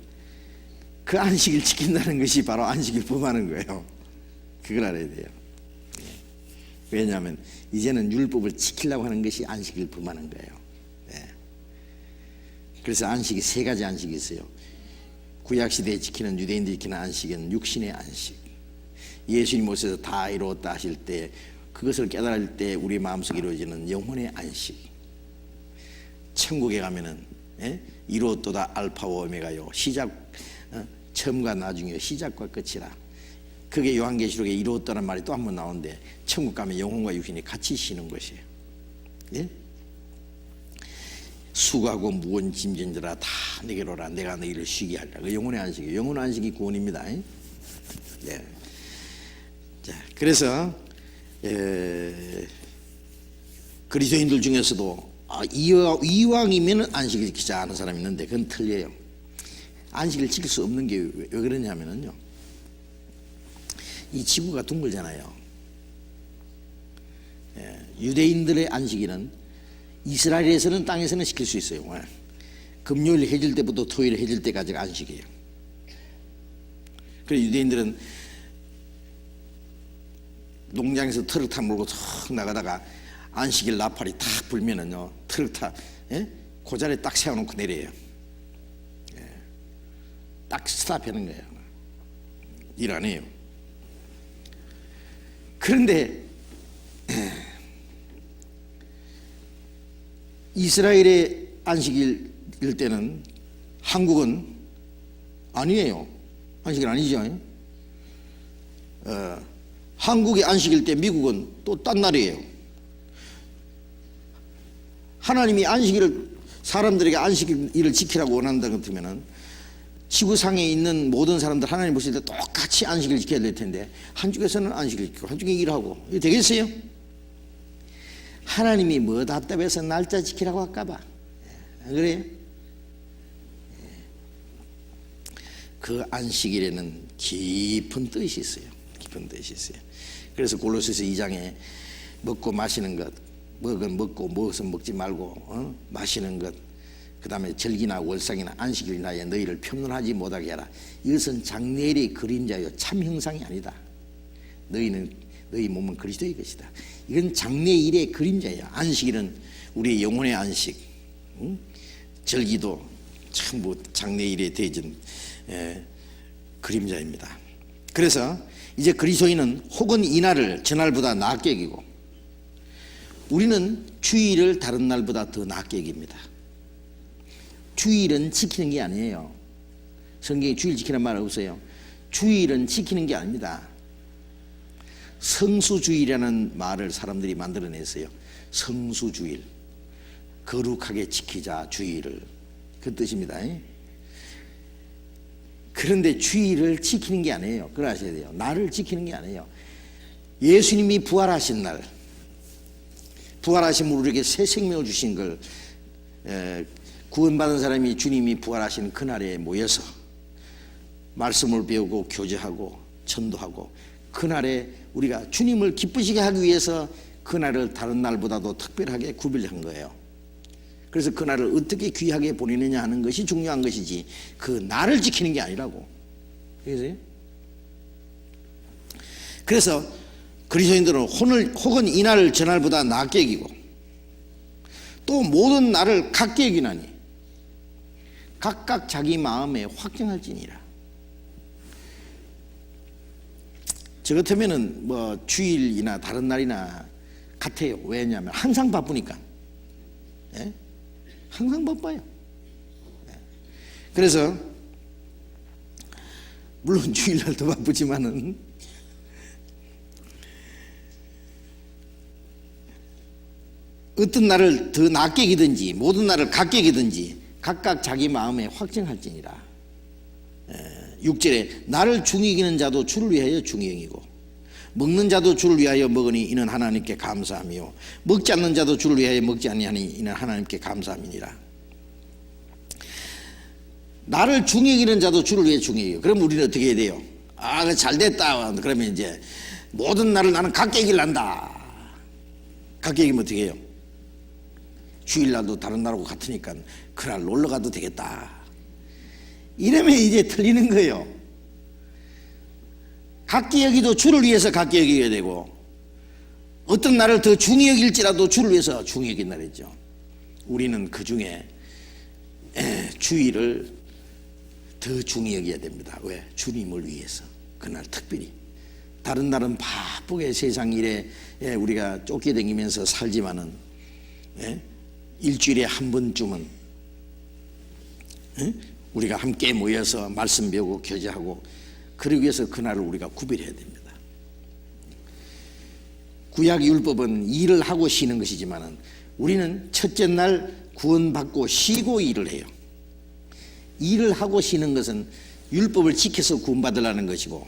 그 안식일 지킨다는 것이 바로 안식일 범하는 거예요. 그걸 알아야 돼요. 왜냐하면 이제는 율법을 지키려고 하는 것이 안식일 범하는 거예요. 그래서 안식이 세 가지 안식이 있어요. 구약시대에 지키는, 유대인들이 지키는 안식은 육신의 안식. 예수님 오셔서 다 이루었다 하실 때, 그것을 깨달을 때 우리 마음속에 이루어지는 영혼의 안식. 천국에 가면은 이루었도다 알파와 오메가요, 시작, 처음과 나중이요, 시작과 끝이라. 그게 요한계시록에 이루었다는 말이 또 한 번 나오는데, 천국 가면 영혼과 육신이 같이 쉬는 것이에요. 수고하고 무거운 짐진들아 다 내게로 오라, 내가 너희를 쉬게 하리라. 그 영혼의 안식이에요. 영혼의 안식이 구원입니다. 자, 그래서 그리스도인들 중에서도 이왕이면 안식을 지키자 하는 사람이 있는데, 그건 틀려요. 안식을 지킬 수 없는 게 왜 그러냐면요, 이 지구가 둥글잖아요. 유대인들의 안식일은 이스라엘에서는 땅에서는 지킬 수 있어요. 금요일 해질 때부터 토요일 해질 때까지가 안식이에요. 그래서 유대인들은 농장에서 트럭 타 몰고 탁 나가다가 안식일 나팔이 탁 불면은요, 트럭 타, 그 자리에 딱 세워놓고 내려요. 딱 스탑하는 거예요. 일 안 해요. 그런데 이스라엘의 안식일일 때는 한국은 아니에요. 안식일 아니죠. 한국의 안식일 때 미국은 또 딴 날이에요. 하나님이 안식일을 사람들에게 안식일을 지키라고 원한다 그러면은 지구상에 있는 모든 사람들 하나님 보실 때 똑같이 안식일 지켜야 될 텐데 한쪽에서는 안식일 지키고 한쪽에 일하고 이게 되겠어요? 하나님이 뭐 답답해서 날짜 지키라고 할까봐. 안 그래요? 그 안식일에는 깊은 뜻이 있어요. 깊은 뜻이 있어요. 그래서 골로새서 2장에 먹고 마시는 것, 먹은 먹고 무엇은 먹지 말고 마시는 것, 그 다음에 절기나 월상이나 안식일이나 너희를 편론하지 못하게 하라. 이것은 장래일의 그림자요 참 형상이 아니다. 너희 몸은 그리스도의 것이다. 이건 장래일의 그림자예요. 안식일은 우리의 영혼의 안식, 절기도 전부 장래일의 대전 그림자입니다. 그래서 이제 그리스도인은 혹은 이날을 전날보다 낮게 여기고 우리는 주일을 다른 날보다 더 낮게 여깁니다. 주일은 지키는 게 아니에요. 성경에 주일 지키는 말 없어요. 주일은 지키는 게 아닙니다. 성수주일이라는 말을 사람들이 만들어냈어요. 성수주일, 거룩하게 지키자 주일을, 그 뜻입니다. 그런데 주일을 지키는 게 아니에요. 그걸 아셔야 돼요. 날을 지키는 게 아니에요. 예수님이 부활하신 날, 부활하신 우리에게 새 생명을 주신 걸 구원받은 사람이 주님이 부활하신 그날에 모여서 말씀을 배우고 교제하고 전도하고, 그날에 우리가 주님을 기쁘시게 하기 위해서 그날을 다른 날보다도 특별하게 구별한 거예요. 그래서 그날을 어떻게 귀하게 보내느냐 하는 것이 중요한 것이지 그 날을 지키는 게 아니라고. 그래서 그리스도인들은 혹은 이 날을 전날보다 낮게 여기고 또 모든 날을 같게 여기나니 각각 자기 마음에 확정할지니라. 저 같으면은 뭐 주일이나 다른 날이나 같아요. 왜냐하면 항상 바쁘니까. 항상 바빠요. 그래서 물론 주일날 더 바쁘지만은 어떤 날을 더 낮게 여기든지 모든 날을 같게 여기든지 각각 자기 마음에 확정할지니라. 6절에 나를 중히 여기는 자도 주를 위하여 중히 여기고 먹는 자도 주를 위하여 먹으니 이는 하나님께 감사함이요 먹지 않는 자도 주를 위하여 먹지 아니하니 이는 하나님께 감사함이니라. 나를 중히 여기는 자도 주를 위해 중히 여겨. 그럼 우리는 어떻게 해야 돼요? 아, 잘됐다. 그러면 이제 모든 날을 나는 각게 여길란다. 각게 여기면 어떻게 해요? 주일날도 다른 날하고 같으니까 그날 놀러 가도 되겠다. 이러면 이제 틀리는 거예요. 각기 여기도 주를 위해서 각기 여기게 되고 어떤 날을 더 중히 여길지라도 주를 위해서 중히 여긴 날이죠. 우리는 그 중에 주일을 더 중히 여겨야 됩니다. 왜? 주님을 위해서. 그날 특별히. 다른 날은 바쁘게 세상 일에 우리가 쫓겨다니면서 살지만은 일주일에 한 번쯤은 우리가 함께 모여서 말씀 배우고 교제하고 그러기 위해서 그날을 우리가 구별해야 됩니다. 구약 율법은 일을 하고 쉬는 것이지만 우리는 첫째 날 구원받고 쉬고 일을 해요. 일을 하고 쉬는 것은 율법을 지켜서 구원받으라는 것이고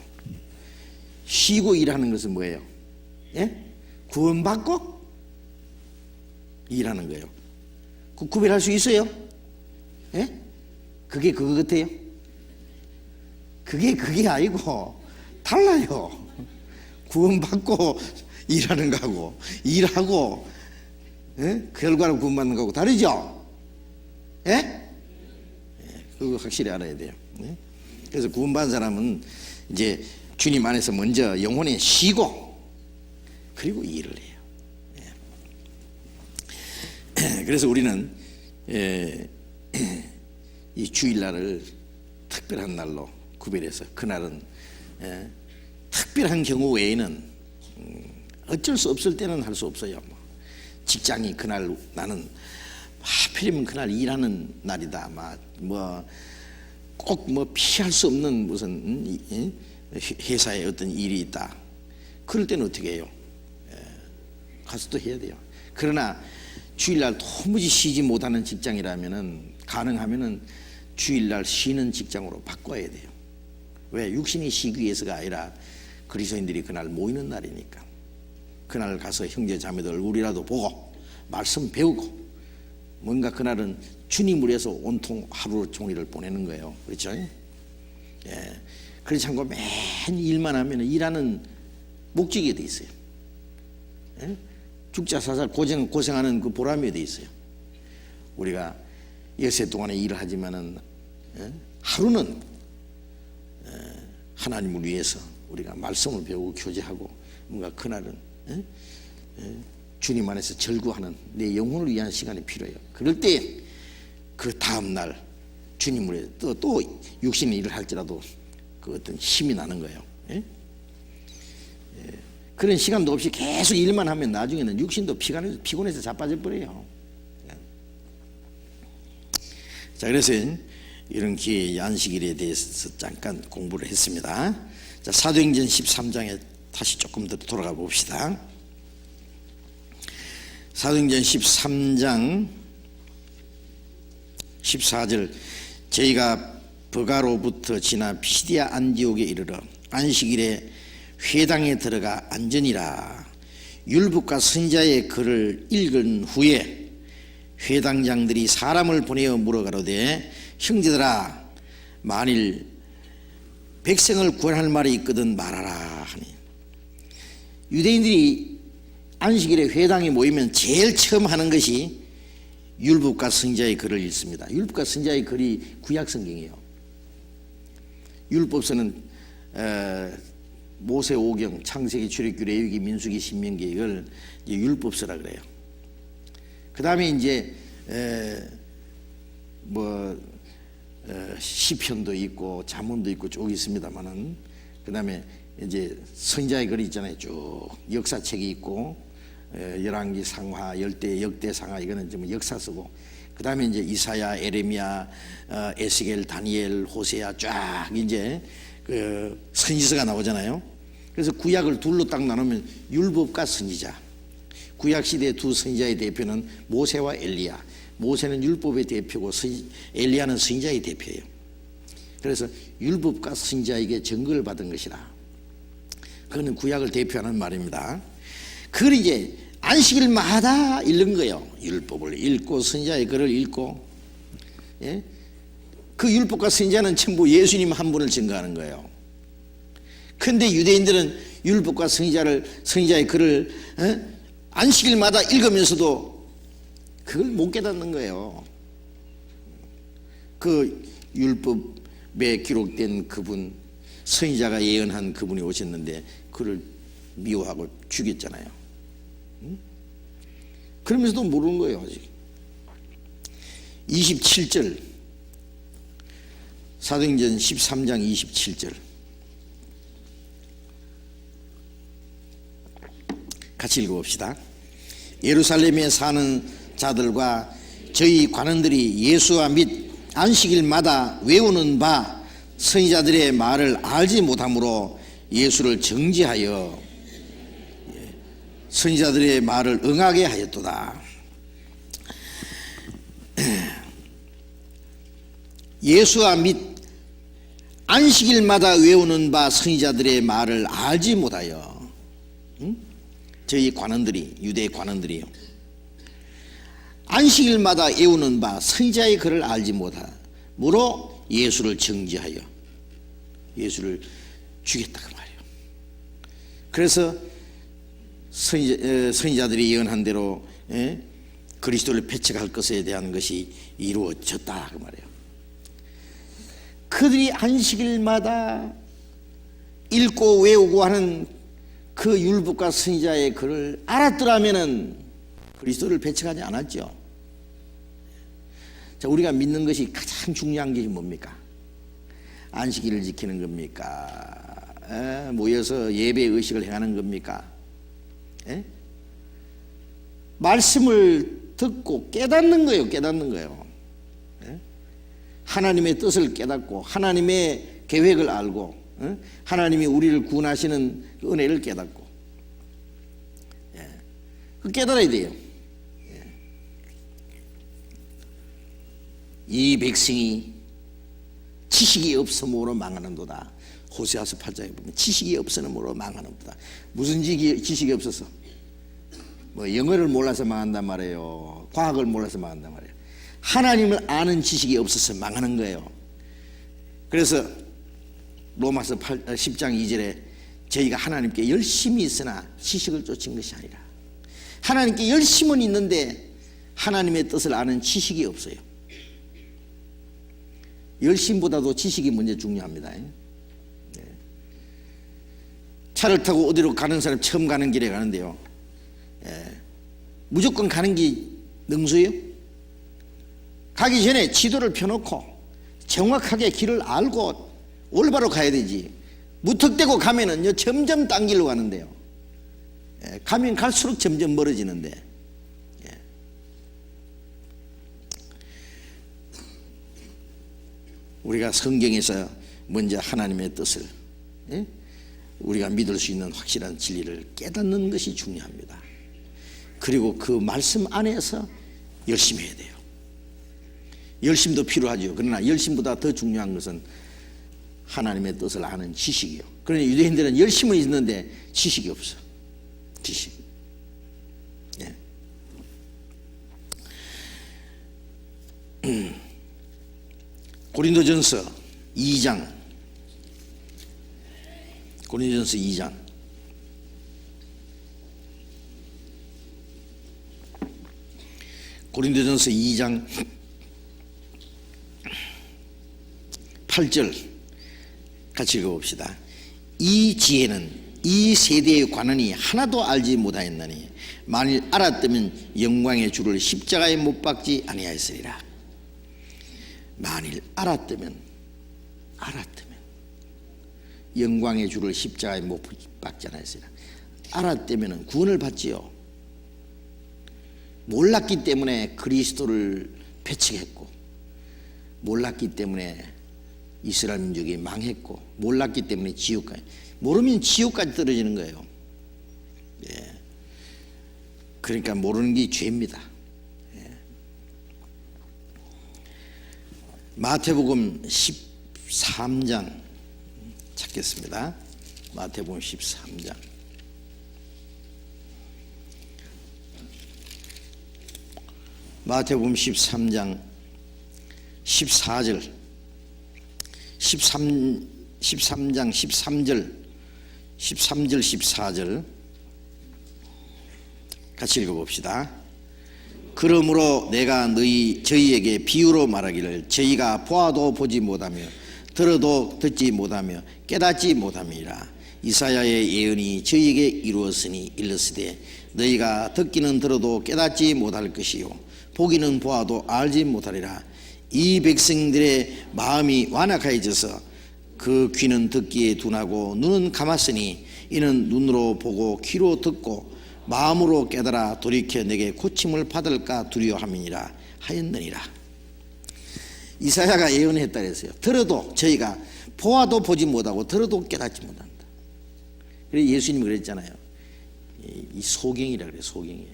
쉬고 일하는 것은 뭐예요? 구원받고 일하는 거예요. 구별할 수 있어요? 그게 그거 같아요? 그게 아니고 달라요. 구원받고 일하는 거하고 일하고 결과로 구원받는 거하고 다르죠? 예? 그거 확실히 알아야 돼요. 그래서 구원받은 사람은 이제 주님 안에서 먼저 영혼에 쉬고 그리고 일을 해요. 그래서 우리는 이 주일날을 특별한 날로 구별해서 그날은 특별한 경우 외에는 어쩔 수 없을 때는 할 수 없어요. 직장이 그날 나는 하필이면 그날 일하는 날이다. 꼭 피할 수 없는 무슨 회사에 어떤 일이 있다. 그럴 때는 어떻게 해요? 가서 또 해야 돼요. 그러나 주일날 도무지 쉬지 못하는 직장이라면은 가능하면은 주일날 쉬는 직장으로 바꿔야 돼요. 왜? 육신이 쉬기 위해서가 아니라 그리스도인들이 그날 모이는 날이니까. 그날 가서 형제 자매들 얼굴이라도 보고 말씀 배우고 뭔가 그날은 주님을 위해서 온통 하루 종일을 보내는 거예요. 그렇죠? 예. 그렇지 않고 맨 일만 하면 일하는 목적이 돼 있어요. 예? 죽자 사살 고생하는 그 보람이 돼 있어요. 우리가 여세 동안에 일을 하지만은 하루는 하나님을 위해서 우리가 말씀을 배우고 교제하고 뭔가 그날은 주님 안에서 절구하는 내 영혼을 위한 시간이 필요해요. 그럴 때 그 다음날 주님을 위해서 또 육신의 일을 할지라도 그 어떤 힘이 나는 거예요. 그런 시간도 없이 계속 일만 하면 나중에는 육신도 피곤해서 자빠져 버려요. 자, 그래서 이런 기회의 안식일에 대해서 잠깐 공부를 했습니다. 자, 사도행전 13장에 다시 조금 더 돌아가 봅시다. 사도행전 13장 14절 저희가 버가로부터 지나 피시디아 안디옥에 이르러 안식일에 회당에 들어가 앉으니라. 율법과 선지자의 글을 읽은 후에 회당장들이 사람을 보내어 물어가로되 형제들아 만일 백성을 구원할 말이 있거든 말하라 하니. 유대인들이 안식일에 회당에 모이면 제일 처음 하는 것이 율법과 선지자의 글을 읽습니다. 율법과 선지자의 글이 구약성경이에요. 율법서는 모세오경, 창세기, 출애굽기, 레위기, 민수기, 신명기 이걸 율법서라 그래요. 그 다음에 이제 시편도 있고 잠언도 있고 쭉 있습니다만은 그 다음에 이제 선지자의 글이 있잖아요. 쭉 역사책이 있고 열왕기 상하, 열대 역대 상하 이거는 좀 역사서고 그 다음에 이제 이사야, 에레미야, 에스겔, 다니엘, 호세야 쫙 이제 그 선지서가 나오잖아요. 그래서 구약을 둘로 딱 나누면 율법과 선지자. 구약 시대의 두 선지자의 대표는 모세와 엘리야. 모세는 율법의 대표고 엘리야는 선지자의 대표예요. 그래서 율법과 선지자에게 증거를 받은 것이라. 그거는 구약을 대표하는 말입니다. 그걸 이제 안식일마다 읽는 거예요. 율법을 읽고 선지자의 글을 읽고, 예? 그 율법과 선지자는 전부 예수님 한 분을 증거하는 거예요. 그런데 유대인들은 율법과 선지자의 글을 안식일마다 읽으면서도 그걸 못 깨닫는 거예요. 그 율법에 기록된 그분, 선지자가 예언한 그분이 오셨는데 그를 미워하고 죽였잖아요. 그러면서도 모르는 거예요. 아직 27절 사도행전 13장 27절 같이 읽어봅시다. 예루살렘에 사는 자들과 저희 관원들이 예수와 및 안식일마다 외우는 바 선지자들의 말을 알지 못함으로 예수를 정죄하여 선지자들의 말을 응하게 하였도다. 예수와 및 안식일마다 외우는 바 선지자들의 말을 알지 못하여 저희 관원들이 유대 관원들이요 안식일마다 외우는 바 선지자의 글을 알지 못함으로 예수를 정죄하여 예수를 죽였다 그 말이에요. 그래서 선지자들이 예언한 대로 그리스도를 배척할 것에 대한 것이 이루어졌다 그 말이에요. 그들이 안식일마다 읽고 외우고 하는 그 율법과 선지자의 글을 알았더라면은 그리스도를 배척하지 않았죠. 자, 우리가 믿는 것이 가장 중요한 게 뭡니까? 안식일을 지키는 겁니까? 모여서 예배 의식을 행하는 겁니까? 말씀을 듣고 깨닫는 거예요. 깨닫는 거예요. 하나님의 뜻을 깨닫고 하나님의 계획을 알고 하나님이 우리를 구원하시는 그 은혜를 깨닫고 그 깨달아야 돼요. 이 백성이 지식이 없음으로 망하는도다. 호세아서 8장에 보면 지식이 없음으로 망하는도다. 무슨 지식이 없어서? 뭐 영어를 몰라서 망한단 말이에요. 과학을 몰라서 망한단 말이에요. 하나님을 아는 지식이 없어서 망하는 거예요. 그래서 로마서 10장 2절에 저희가 하나님께 열심히 있으나 지식을 쫓은 것이 아니라, 하나님께 열심은 있는데 하나님의 뜻을 아는 지식이 없어요. 열심보다도 지식이 먼저 중요합니다. 차를 타고 어디로 가는 사람 처음 가는 길에 가는데요, 무조건 가는 게 능수예요? 가기 전에 지도를 펴놓고 정확하게 길을 알고 올바로 가야 되지. 무턱대고 가면은요 점점 딴 길로 가는데요, 가면 갈수록 점점 멀어지는데, 우리가 성경에서 먼저 하나님의 뜻을, 우리가 믿을 수 있는 확실한 진리를 깨닫는 것이 중요합니다. 그리고 그 말씀 안에서 열심히 해야 돼요. 열심도 필요하죠. 그러나 열심보다 더 중요한 것은 하나님의 뜻을 아는 지식이요. 그러니 유대인들은 열심은 있는데 지식이 없어. 지식. 고린도전서 2장, 고린도전서 2장 고린도전서 2장 8절 같이 읽어봅시다. 이 지혜는 이 세대의 관원이 하나도 알지 못하였나니 만일 알았다면 영광의 주를 십자가에 못 박지 아니하였으리라. 만일 알았다면 영광의 주를 십자가에 못 박지 않았으리라. 알았다면 구원을 받지요. 몰랐기 때문에 그리스도를 배척했고, 몰랐기 때문에 이스라엘 민족이 망했고, 몰랐기 때문에 지옥까지, 모르면 지옥까지 떨어지는 거예요. 그러니까 모르는 게 죄입니다. 마태복음 13장 찾겠습니다. 마태복음 13장. 마태복음 13장 14절, 13장 13절 14절 같이 읽어봅시다. 그러므로 내가 저희에게 비유로 말하기를 저희가 보아도 보지 못하며 들어도 듣지 못하며 깨닫지 못함이라. 이사야의 예언이 저희에게 이루었으니 일렀으되 너희가 듣기는 들어도 깨닫지 못할 것이요 보기는 보아도 알지 못하리라. 이 백성들의 마음이 완악해져서 그 귀는 듣기에 둔하고 눈은 감았으니 이는 눈으로 보고 귀로 듣고 마음으로 깨달아 돌이켜 내게 고침을 받을까 두려워함이니라 하였느니라. 이사야가 예언했다 그랬어요. 들어도 저희가 보아도 보지 못하고 들어도 깨닫지 못한다. 그래서 예수님이 그랬잖아요. 이 소경이라 그래요. 소경이.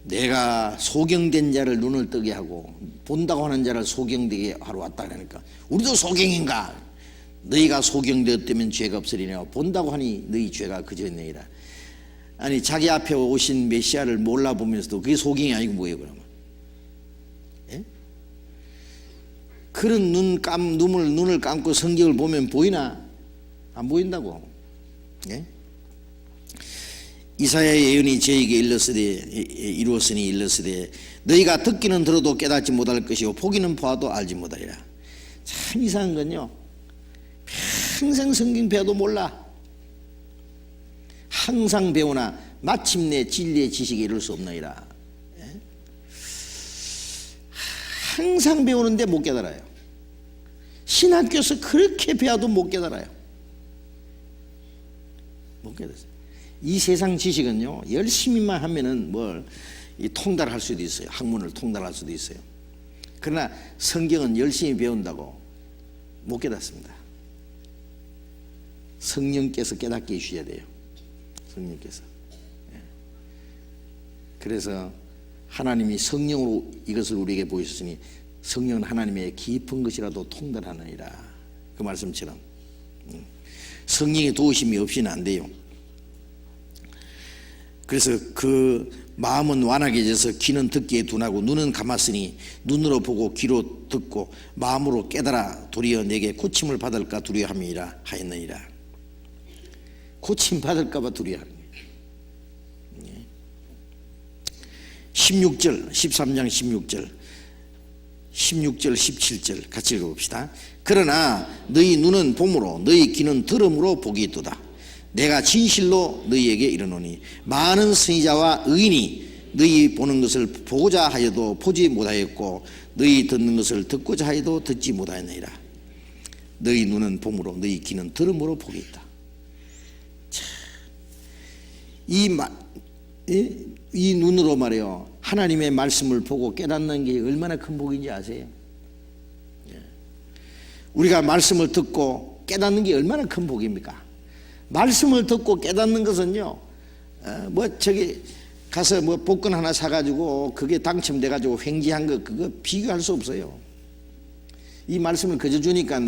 내가 소경된 자를 눈을 뜨게 하고 본다고 하는 자를 소경되게 하러 왔다 그러니까 우리도 소경인가? 너희가 소경되었다면 죄가 없으리냐? 본다고 하니 너희 죄가 그저니라. 아니 자기 앞에 오신 메시아를 몰라보면서도 그게 소경이 아니고 뭐예요 그러면? 그런 눈을 감고 성경을 보면 보이나? 안 보인다고. 예? 이사야의 예언이 저에게 이루었으니 일렀으되 너희가 듣기는 들어도 깨닫지 못할 것이요 보기는 보아도 알지 못하리라. 참 이상한 건요, 평생 성경 배워도 몰라. 항상 배우나 마침내 진리의 지식에 이를 수 없나이다. 예? 항상 배우는데 못 깨달아요. 신학교에서 그렇게 배워도 못 깨달아요. 못 깨달아요. 이 세상 지식은요, 열심히만 하면은 통달할 수도 있어요. 학문을 통달할 수도 있어요. 그러나 성경은 열심히 배운다고 못 깨닫습니다. 성령께서 깨닫게 해주셔야 돼요. 성령께서. 그래서 하나님이 성령으로 이것을 우리에게 보이셨으니 성령은 하나님의 깊은 것이라도 통달하느니라. 그 말씀처럼 성령의 도우심이 없이는 안 돼요. 그래서 그 마음은 완악해져서 귀는 듣기에 둔하고 눈은 감았으니 눈으로 보고 귀로 듣고 마음으로 깨달아 도리어 내게 고침을 받을까 두려워함이라 하였느니라. 고침 받을까 봐 두려워하는 거예요. 16절 13장 16절 17절 같이 읽어봅시다. 그러나 너희 눈은 봄으로 너희 귀는 들음으로 복이 있도다. 내가 진실로 너희에게 이르노니 많은 선지자와 의인이 너희 보는 것을 보고자 하여도 보지 못하였고 너희 듣는 것을 듣고자 하여도 듣지 못하였느니라. 너희 눈은 봄으로 너희 귀는 들음으로 복이 있다. 이 눈으로 말이요, 하나님의 말씀을 보고 깨닫는 게 얼마나 큰 복인지 아세요? 우리가 말씀을 듣고 깨닫는 게 얼마나 큰 복입니까? 말씀을 듣고 깨닫는 것은요, 저기 가서 복권 하나 사가지고 그게 당첨돼가지고 횡재한 거 그거 비교할 수 없어요. 이 말씀을 그저 주니까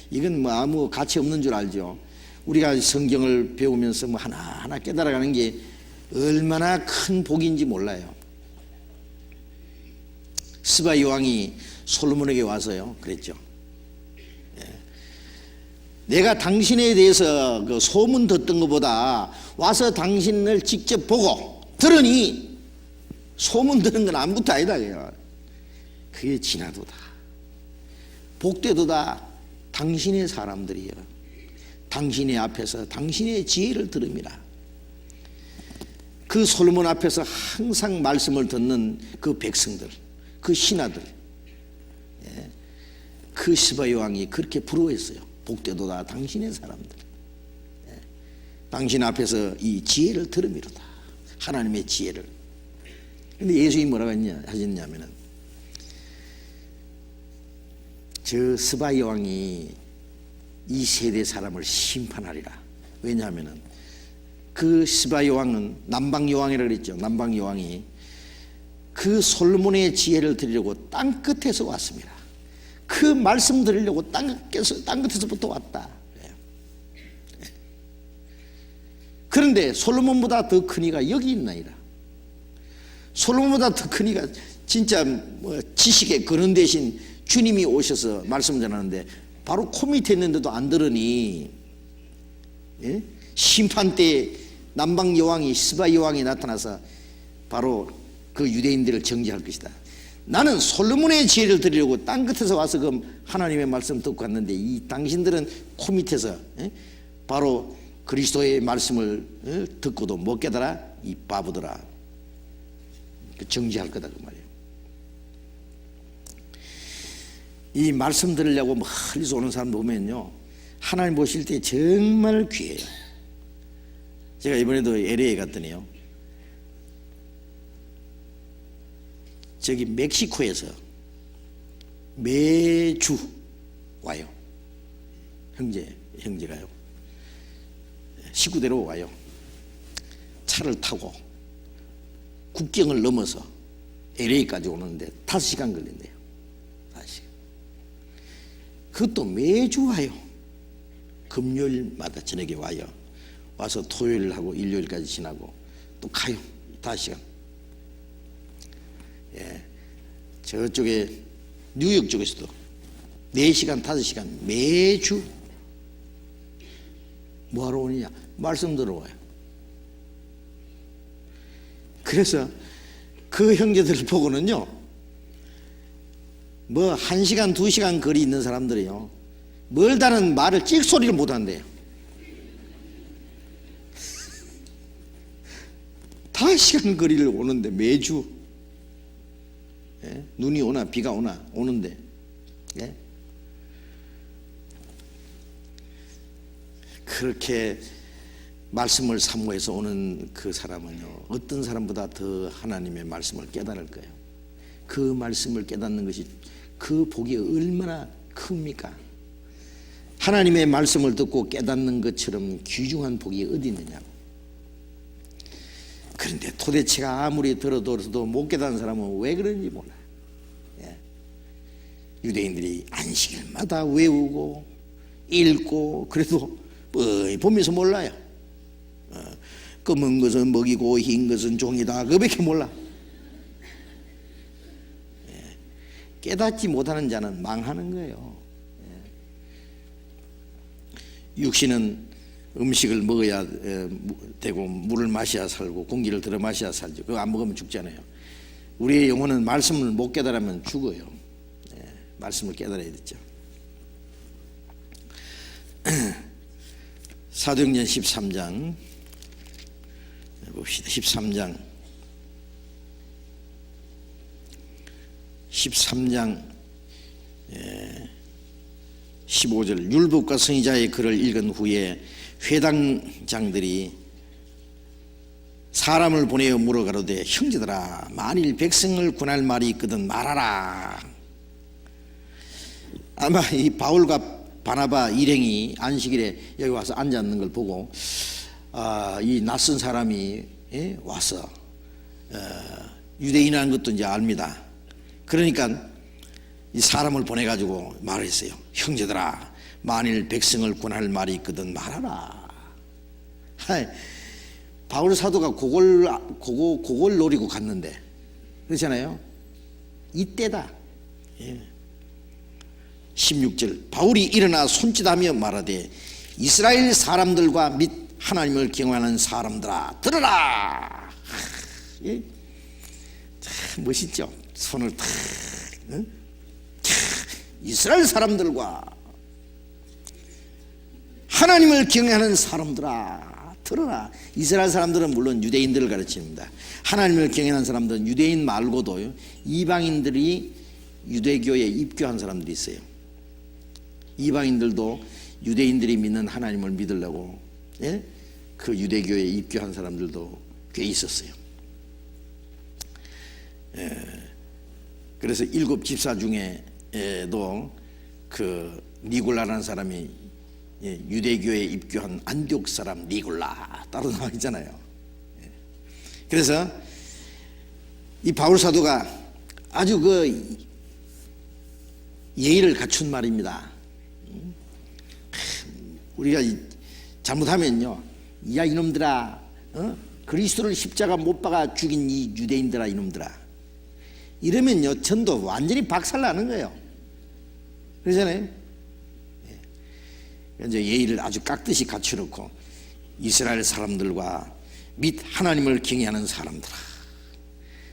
이건 아무 가치 없는 줄 알죠. 우리가 성경을 배우면서 하나하나 깨달아가는 게 얼마나 큰 복인지 몰라요. 스바 여왕이 솔로몬에게 와서요 그랬죠. 내가 당신에 대해서 그 소문 듣던 것보다 와서 당신을 직접 보고 들으니 소문 듣는 건 아무것도 아니다. 그게 지나도다. 복되도다. 당신의 사람들이여. 당신의 앞에서 당신의 지혜를 들음이라. 그 솔로몬 앞에서 항상 말씀을 듣는 그 백성들, 그 신하들, 그 스바 여왕이 그렇게 부러워했어요. 복되도다 당신의 사람들. 당신 앞에서 이 지혜를 들음이로다. 하나님의 지혜를. 근데 예수님이 뭐라고 하셨냐면은 저 스바 여왕이 이 세대 사람을 심판하리라. 왜냐하면은 그 스바 여왕은 남방 여왕이라고 그랬죠. 남방 여왕이 그 솔로몬의 지혜를 들으려고 땅 끝에서 왔습니다. 그 말씀 들으려고 땅 끝에서부터 왔다. 그런데 솔로몬보다 더 큰 이가 여기 있나이다. 솔로몬보다 더 큰 이가 진짜 지식의 근원 대신 주님이 오셔서 말씀 전하는데 바로 코 밑에 있는데도 안 들으니, 심판 때 남방 여왕이 스바 여왕이 나타나서 바로 그 유대인들을 정죄할 것이다. 나는 솔로몬의 지혜를 들으려고 땅 끝에서 와서 그 하나님의 말씀 듣고 갔는데 이 당신들은 코 밑에서 바로 그리스도의 말씀을 듣고도 못 깨달아 이 바보들아. 정죄할 거다 그 말이에요. 이 말씀 들으려고 멀리서 오는 사람 보면요 하나님 보실 때 정말 귀해요. 제가 이번에도 LA에 갔더니요 저기 멕시코에서 매주 와요. 형제가요 식구대로 와요. 차를 타고 국경을 넘어서 LA까지 오는데 5시간 걸린대요. 5시간. 그것도 매주 와요. 금요일마다 저녁에 와요. 와서 토요일하고 일요일까지 지나고 또 가요. 5시간. 저쪽에 뉴욕 쪽에서도 4시간, 5시간 매주 뭐하러 오느냐? 말씀 들어와요. 그래서 그 형제들을 보고는요, 뭐 1시간, 2시간 거리 있는 사람들이요, 멀다는 말을 찍소리를 못한대요. 5시간 거리를 오는데 매주, 예? 눈이 오나 비가 오나 오는데, 예? 그렇게 말씀을 사모해서 오는 그 사람은요, 어떤 사람보다 더 하나님의 말씀을 깨달을 거예요. 그 말씀을 깨닫는 것이 그 복이 얼마나 큽니까? 하나님의 말씀을 듣고 깨닫는 것처럼 귀중한 복이 어디 있느냐고. 그런데 도대체가 아무리 들어도 못 깨닫는 사람은 왜 그런지 몰라요. 예. 유대인들이 안식일마다 외우고 읽고 그래도 보면서 몰라요. 검은 것은 먹이고 흰 것은 종이다, 그밖에 몰라. 예. 깨닫지 못하는 자는 망하는 거예요. 예. 육신은 음식을 먹어야 되고 물을 마셔야 살고 공기를 들어 마셔야 살죠. 그거 안 먹으면 죽잖아요. 우리의 영혼은 말씀을 못 깨달으면 죽어요. 예. 말씀을 깨달아야 되죠. 사도행전 13장 봅시다. 13장 15절 율법과 선지자의 글을 읽은 후에 회당장들이 사람을 보내어 물어가로되 형제들아, 만일 백성을 군할 말이 있거든 말하라. 아마 이 바울과 바나바 일행이 안식일에 여기 와서 앉아있는 걸 보고 이 낯선 사람이 와서 유대인이라는 것도 이제 압니다. 그러니까 이 사람을 보내가지고 말을 했어요. 형제들아, 만일 백성을 군할 말이 있거든 말하라. 바울 사도가 그걸 노리고 갔는데, 그렇잖아요. 이때다. 예. 16절 바울이 일어나 손짓하며 말하되 이스라엘 사람들과 및 하나님을 경외하는 사람들아 들으라. 예? 참 멋있죠. 손을 탁, 응? 이스라엘 사람들과 하나님을 경외하는 사람들아 들으라. 이스라엘 사람들은 물론 유대인들을 가르칩니다. 하나님을 경외하는 사람들은 유대인 말고도 이방인들이 유대교에 입교한 사람들이 있어요. 이방인들도 유대인들이 믿는 하나님을 믿으려고, 예? 그 유대교에 입교한 사람들도 꽤 있었어요. 예. 그래서 7 집사 중에도 그 니골라라는 사람이 유대교에 입교한 안디옥 사람 니골라 따로 나와 있잖아요. 예. 그래서 이 바울 사도가 아주 그 예의를 갖춘 말입니다. 우리가 잘못하면요, 야 이놈들아, 그리스도를 십자가 못 박아 죽인 이 유대인들아 이놈들아, 이러면요 전도 완전히 박살나는 거예요. 그러잖아요. 예. 이제 예의를 아주 깍듯이 갖춰놓고 이스라엘 사람들과 및 하나님을 경외하는 사람들아.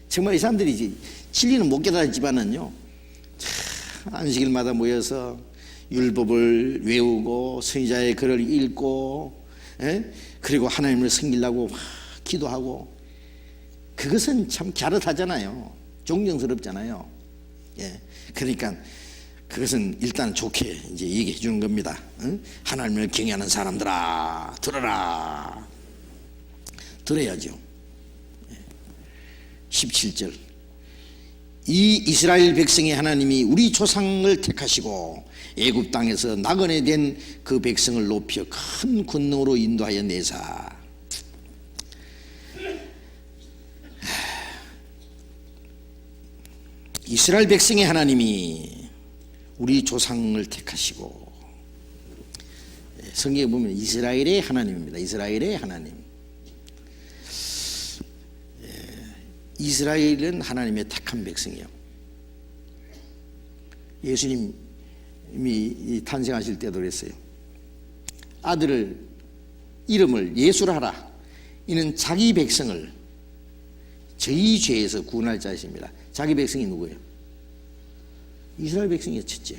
정말 이 사람들이 진리는 못 깨달았지만은요, 안식일마다 모여서 율법을 외우고 선지자의 글을 읽고, 예? 그리고 하나님을 섬기려고 기도하고, 그것은 참 갸릇하잖아요. 존경스럽잖아요. 예. 그러니까 그것은 일단 좋게 이제 얘기해 주는 겁니다. 응? 하나님을 경외하는 사람들아 들어라. 들어야죠. 17절 이 이스라엘 백성의 하나님이 우리 조상을 택하시고 애굽 땅에서 나그네 된 그 백성을 높여 큰 권능으로 인도하여 내사. 이스라엘 백성의 하나님이 우리 조상을 택하시고, 성경에 보면 이스라엘의 하나님입니다. 이스라엘의 하나님. 이스라엘은 하나님의 택한 백성이에요. 예수님 탄생하실 때도 그랬어요. 아들을 이름을 예수라 하라. 이는 자기 백성을 저희 죄에서 구원할 자이십니다. 자기 백성이 누구예요? 이스라엘 백성이 첫째.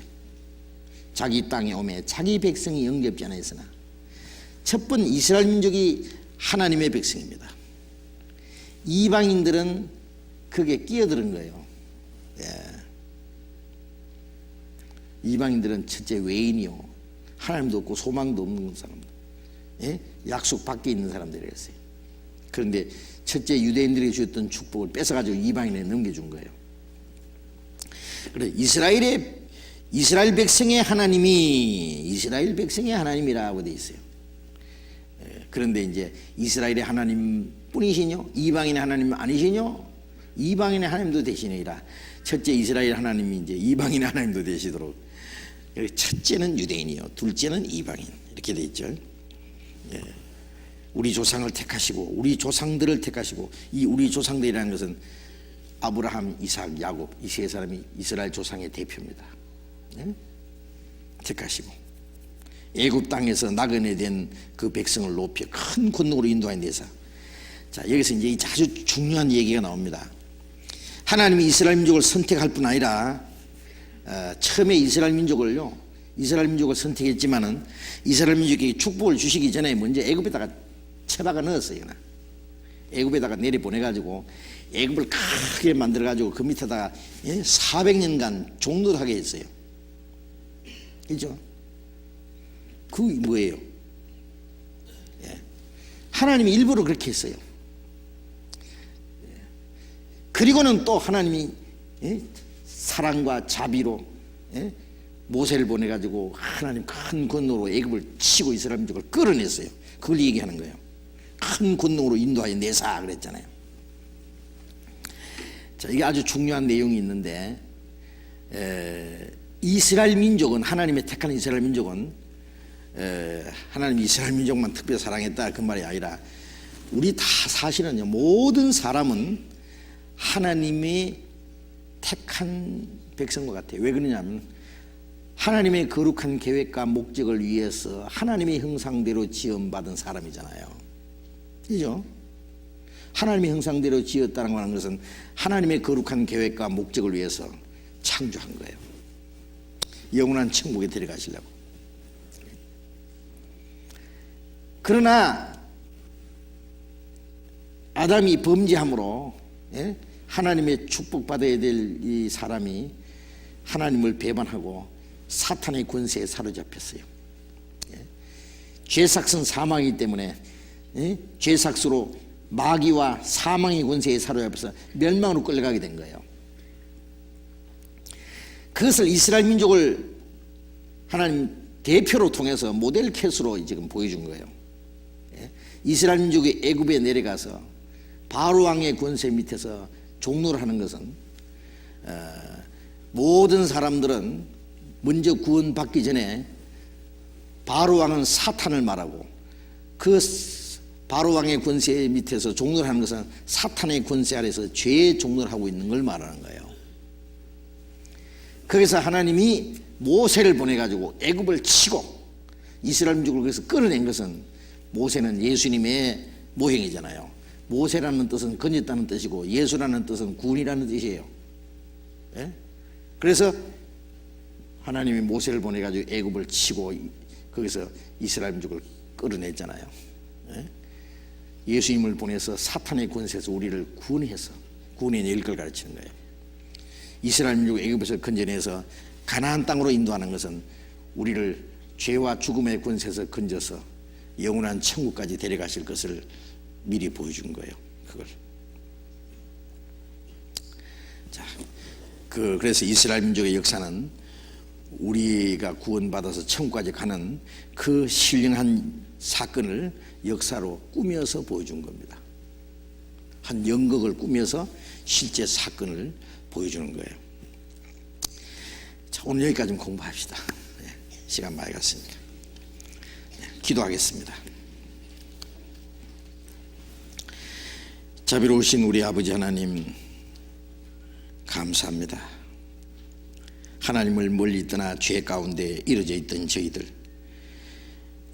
자기 땅에 오매 자기 백성이 영접지 않았으나 첫 번 이스라엘 민족이 하나님의 백성입니다. 이방인들은 그게 끼어드는 거예요. 예. 이방인들은 첫째 외인이요, 하나님도 없고 소망도 없는 사람들, 예? 약속 밖에 있는 사람들이었어요. 그런데 첫째 유대인들에게 주었던 축복을 뺏어가지고 이방인에 넘겨준 거예요. 그래 이스라엘 백성의 하나님이 이스라엘 백성의 하나님이라고 돼 있어요. 그런데 이제 이스라엘의 하나님 뿐이시뇨? 이방인의 하나님 아니시뇨? 이방인의 하나님도 되시니라. 첫째 이스라엘 하나님이 이제 이방인의 하나님도 되시도록. 첫째는 유대인이요, 둘째는 이방인, 이렇게 돼 있죠. 예. 우리 조상을 택하시고 우리 조상들을 택하시고, 이 우리 조상들이라는 것은 아브라함, 이삭, 야곱, 이 세 사람이 이스라엘 조상의 대표입니다. 예? 택하시고 애굽 땅에서 나그네 된 그 백성을 높여 큰 권능으로 인도하는 데서, 자 여기서 이제 아주 중요한 얘기가 나옵니다. 하나님이 이스라엘 민족을 선택할 뿐 아니라 처음에 이스라엘 민족을 선택했지만은 이스라엘 민족에게 축복을 주시기 전에 먼저 애굽에다가 쳐박아 넣었어요. 애굽에다가 내려보내가지고 애굽을 크게 만들어가지고 그 밑에다가 400년간 종노하게 했어요. 그죠? 그게 뭐예요? 하나님이 일부러 그렇게 했어요. 그리고는 또 하나님이 사랑과 자비로 모세를 보내가지고 하나님 큰 권능으로 애굽을 치고 이스라엘 민족을 끌어냈어요. 그걸 얘기하는 거예요. 큰 권능으로 인도하여 내사 그랬잖아요. 자, 이게 아주 중요한 내용이 있는데, 이스라엘 민족은, 하나님의 택한 이스라엘 민족은 하나님이 이스라엘 민족만 특별히 사랑했다 그 말이 아니라 우리 다 사실은요, 모든 사람은 하나님이 택한 백성과 같아요. 왜 그러냐면 하나님의 거룩한 계획과 목적을 위해서 하나님의 형상대로 지음받은 사람이잖아요. 그죠? 하나님의 형상대로 지었다는 하는 것은 하나님의 거룩한 계획과 목적을 위해서 창조한 거예요. 영원한 천국에 데려가시려고. 그러나 아담이 범죄함으로 하나님의 축복받아야 될 이 사람이 하나님을 배반하고 사탄의 권세에 사로잡혔어요. 죄삭은 사망이기 때문에 죄삭수로 마귀와 사망의 권세에 사로잡혀서 멸망으로 끌려가게 된 거예요. 그것을 이스라엘 민족을 하나님 대표로 통해서 모델 케이스로 지금 보여준 거예요. 이스라엘 민족이 애굽에 내려가서 바로 왕의 권세 밑에서 종노를 하는 것은 모든 사람들은 먼저 구원받기 전에 바로 왕은 사탄을 말하고 그 바로 왕의 권세 밑에서 종노를 하는 것은 사탄의 권세 아래서 죄의 종노를 하고 있는 걸 말하는 거예요. 거기서 하나님이 모세를 보내가지고 애굽을 치고 이스라엘 민족을 거기서 끌어낸 것은, 모세는 예수님의 모형이잖아요. 모세라는 뜻은 건졌다는 뜻이고 예수라는 뜻은 구원이라는 뜻이에요. 예? 그래서 하나님이 모세를 보내가지고 애굽을 치고 거기서 이스라엘 민족을 끌어냈잖아요. 예? 예수님을 보내서 사탄의 권세에서 우리를 구원해서 구원의 걸 가르치는 거예요. 이스라엘 민족 애굽에서 건져내서 가나안 땅으로 인도하는 것은 우리를 죄와 죽음의 권세에서 건져서 영원한 천국까지 데려가실 것을 미리 보여준 거예요. 그걸. 자, 그래서 이스라엘 민족의 역사는 우리가 구원받아서 천국까지 가는 그 신령한 사건을 역사로 꾸며서 보여준 겁니다. 한 연극을 꾸며서 실제 사건을 보여주는 거예요. 자, 오늘 여기까지 공부합시다. 시간 많이 갔으니까. 기도하겠습니다. 자비로우신 우리 아버지 하나님, 감사합니다. 하나님을 멀리 떠나 죄 가운데 이루어져 있던 저희들,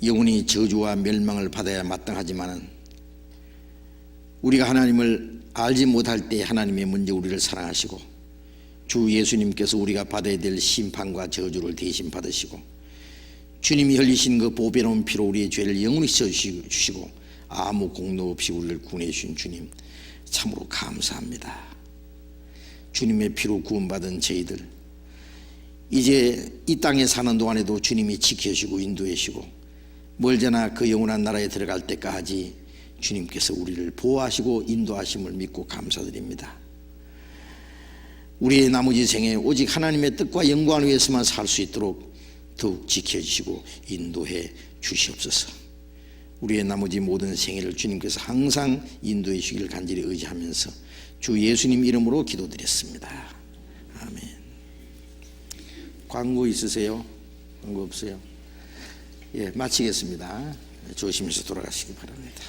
영원히 저주와 멸망을 받아야 마땅하지만은 우리가 하나님을 알지 못할 때 하나님이 먼저 우리를 사랑하시고 주 예수님께서 우리가 받아야 될 심판과 저주를 대신 받으시고 주님이 흘리신 그 보배로운 피로 우리의 죄를 영원히 씻어주시고 아무 공로 없이 우리를 구원해 주신 주님 참으로 감사합니다. 주님의 피로 구원받은 저희들, 이제 이 땅에 사는 동안에도 주님이 지켜주시고 인도해 주시고 멀잖아 그 영원한 나라에 들어갈 때까지 주님께서 우리를 보호하시고 인도하심을 믿고 감사드립니다. 우리의 나머지 생에 오직 하나님의 뜻과 영광을 위해서만 살 수 있도록 더욱 지켜주시고 인도해 주시옵소서. 우리의 나머지 모든 생애를 주님께서 항상 인도해 주시기를 간절히 의지하면서 주 예수님 이름으로 기도드렸습니다. 아멘. 광고 있으세요? 광고 없어요? 예, 마치겠습니다. 조심해서 돌아가시기 바랍니다.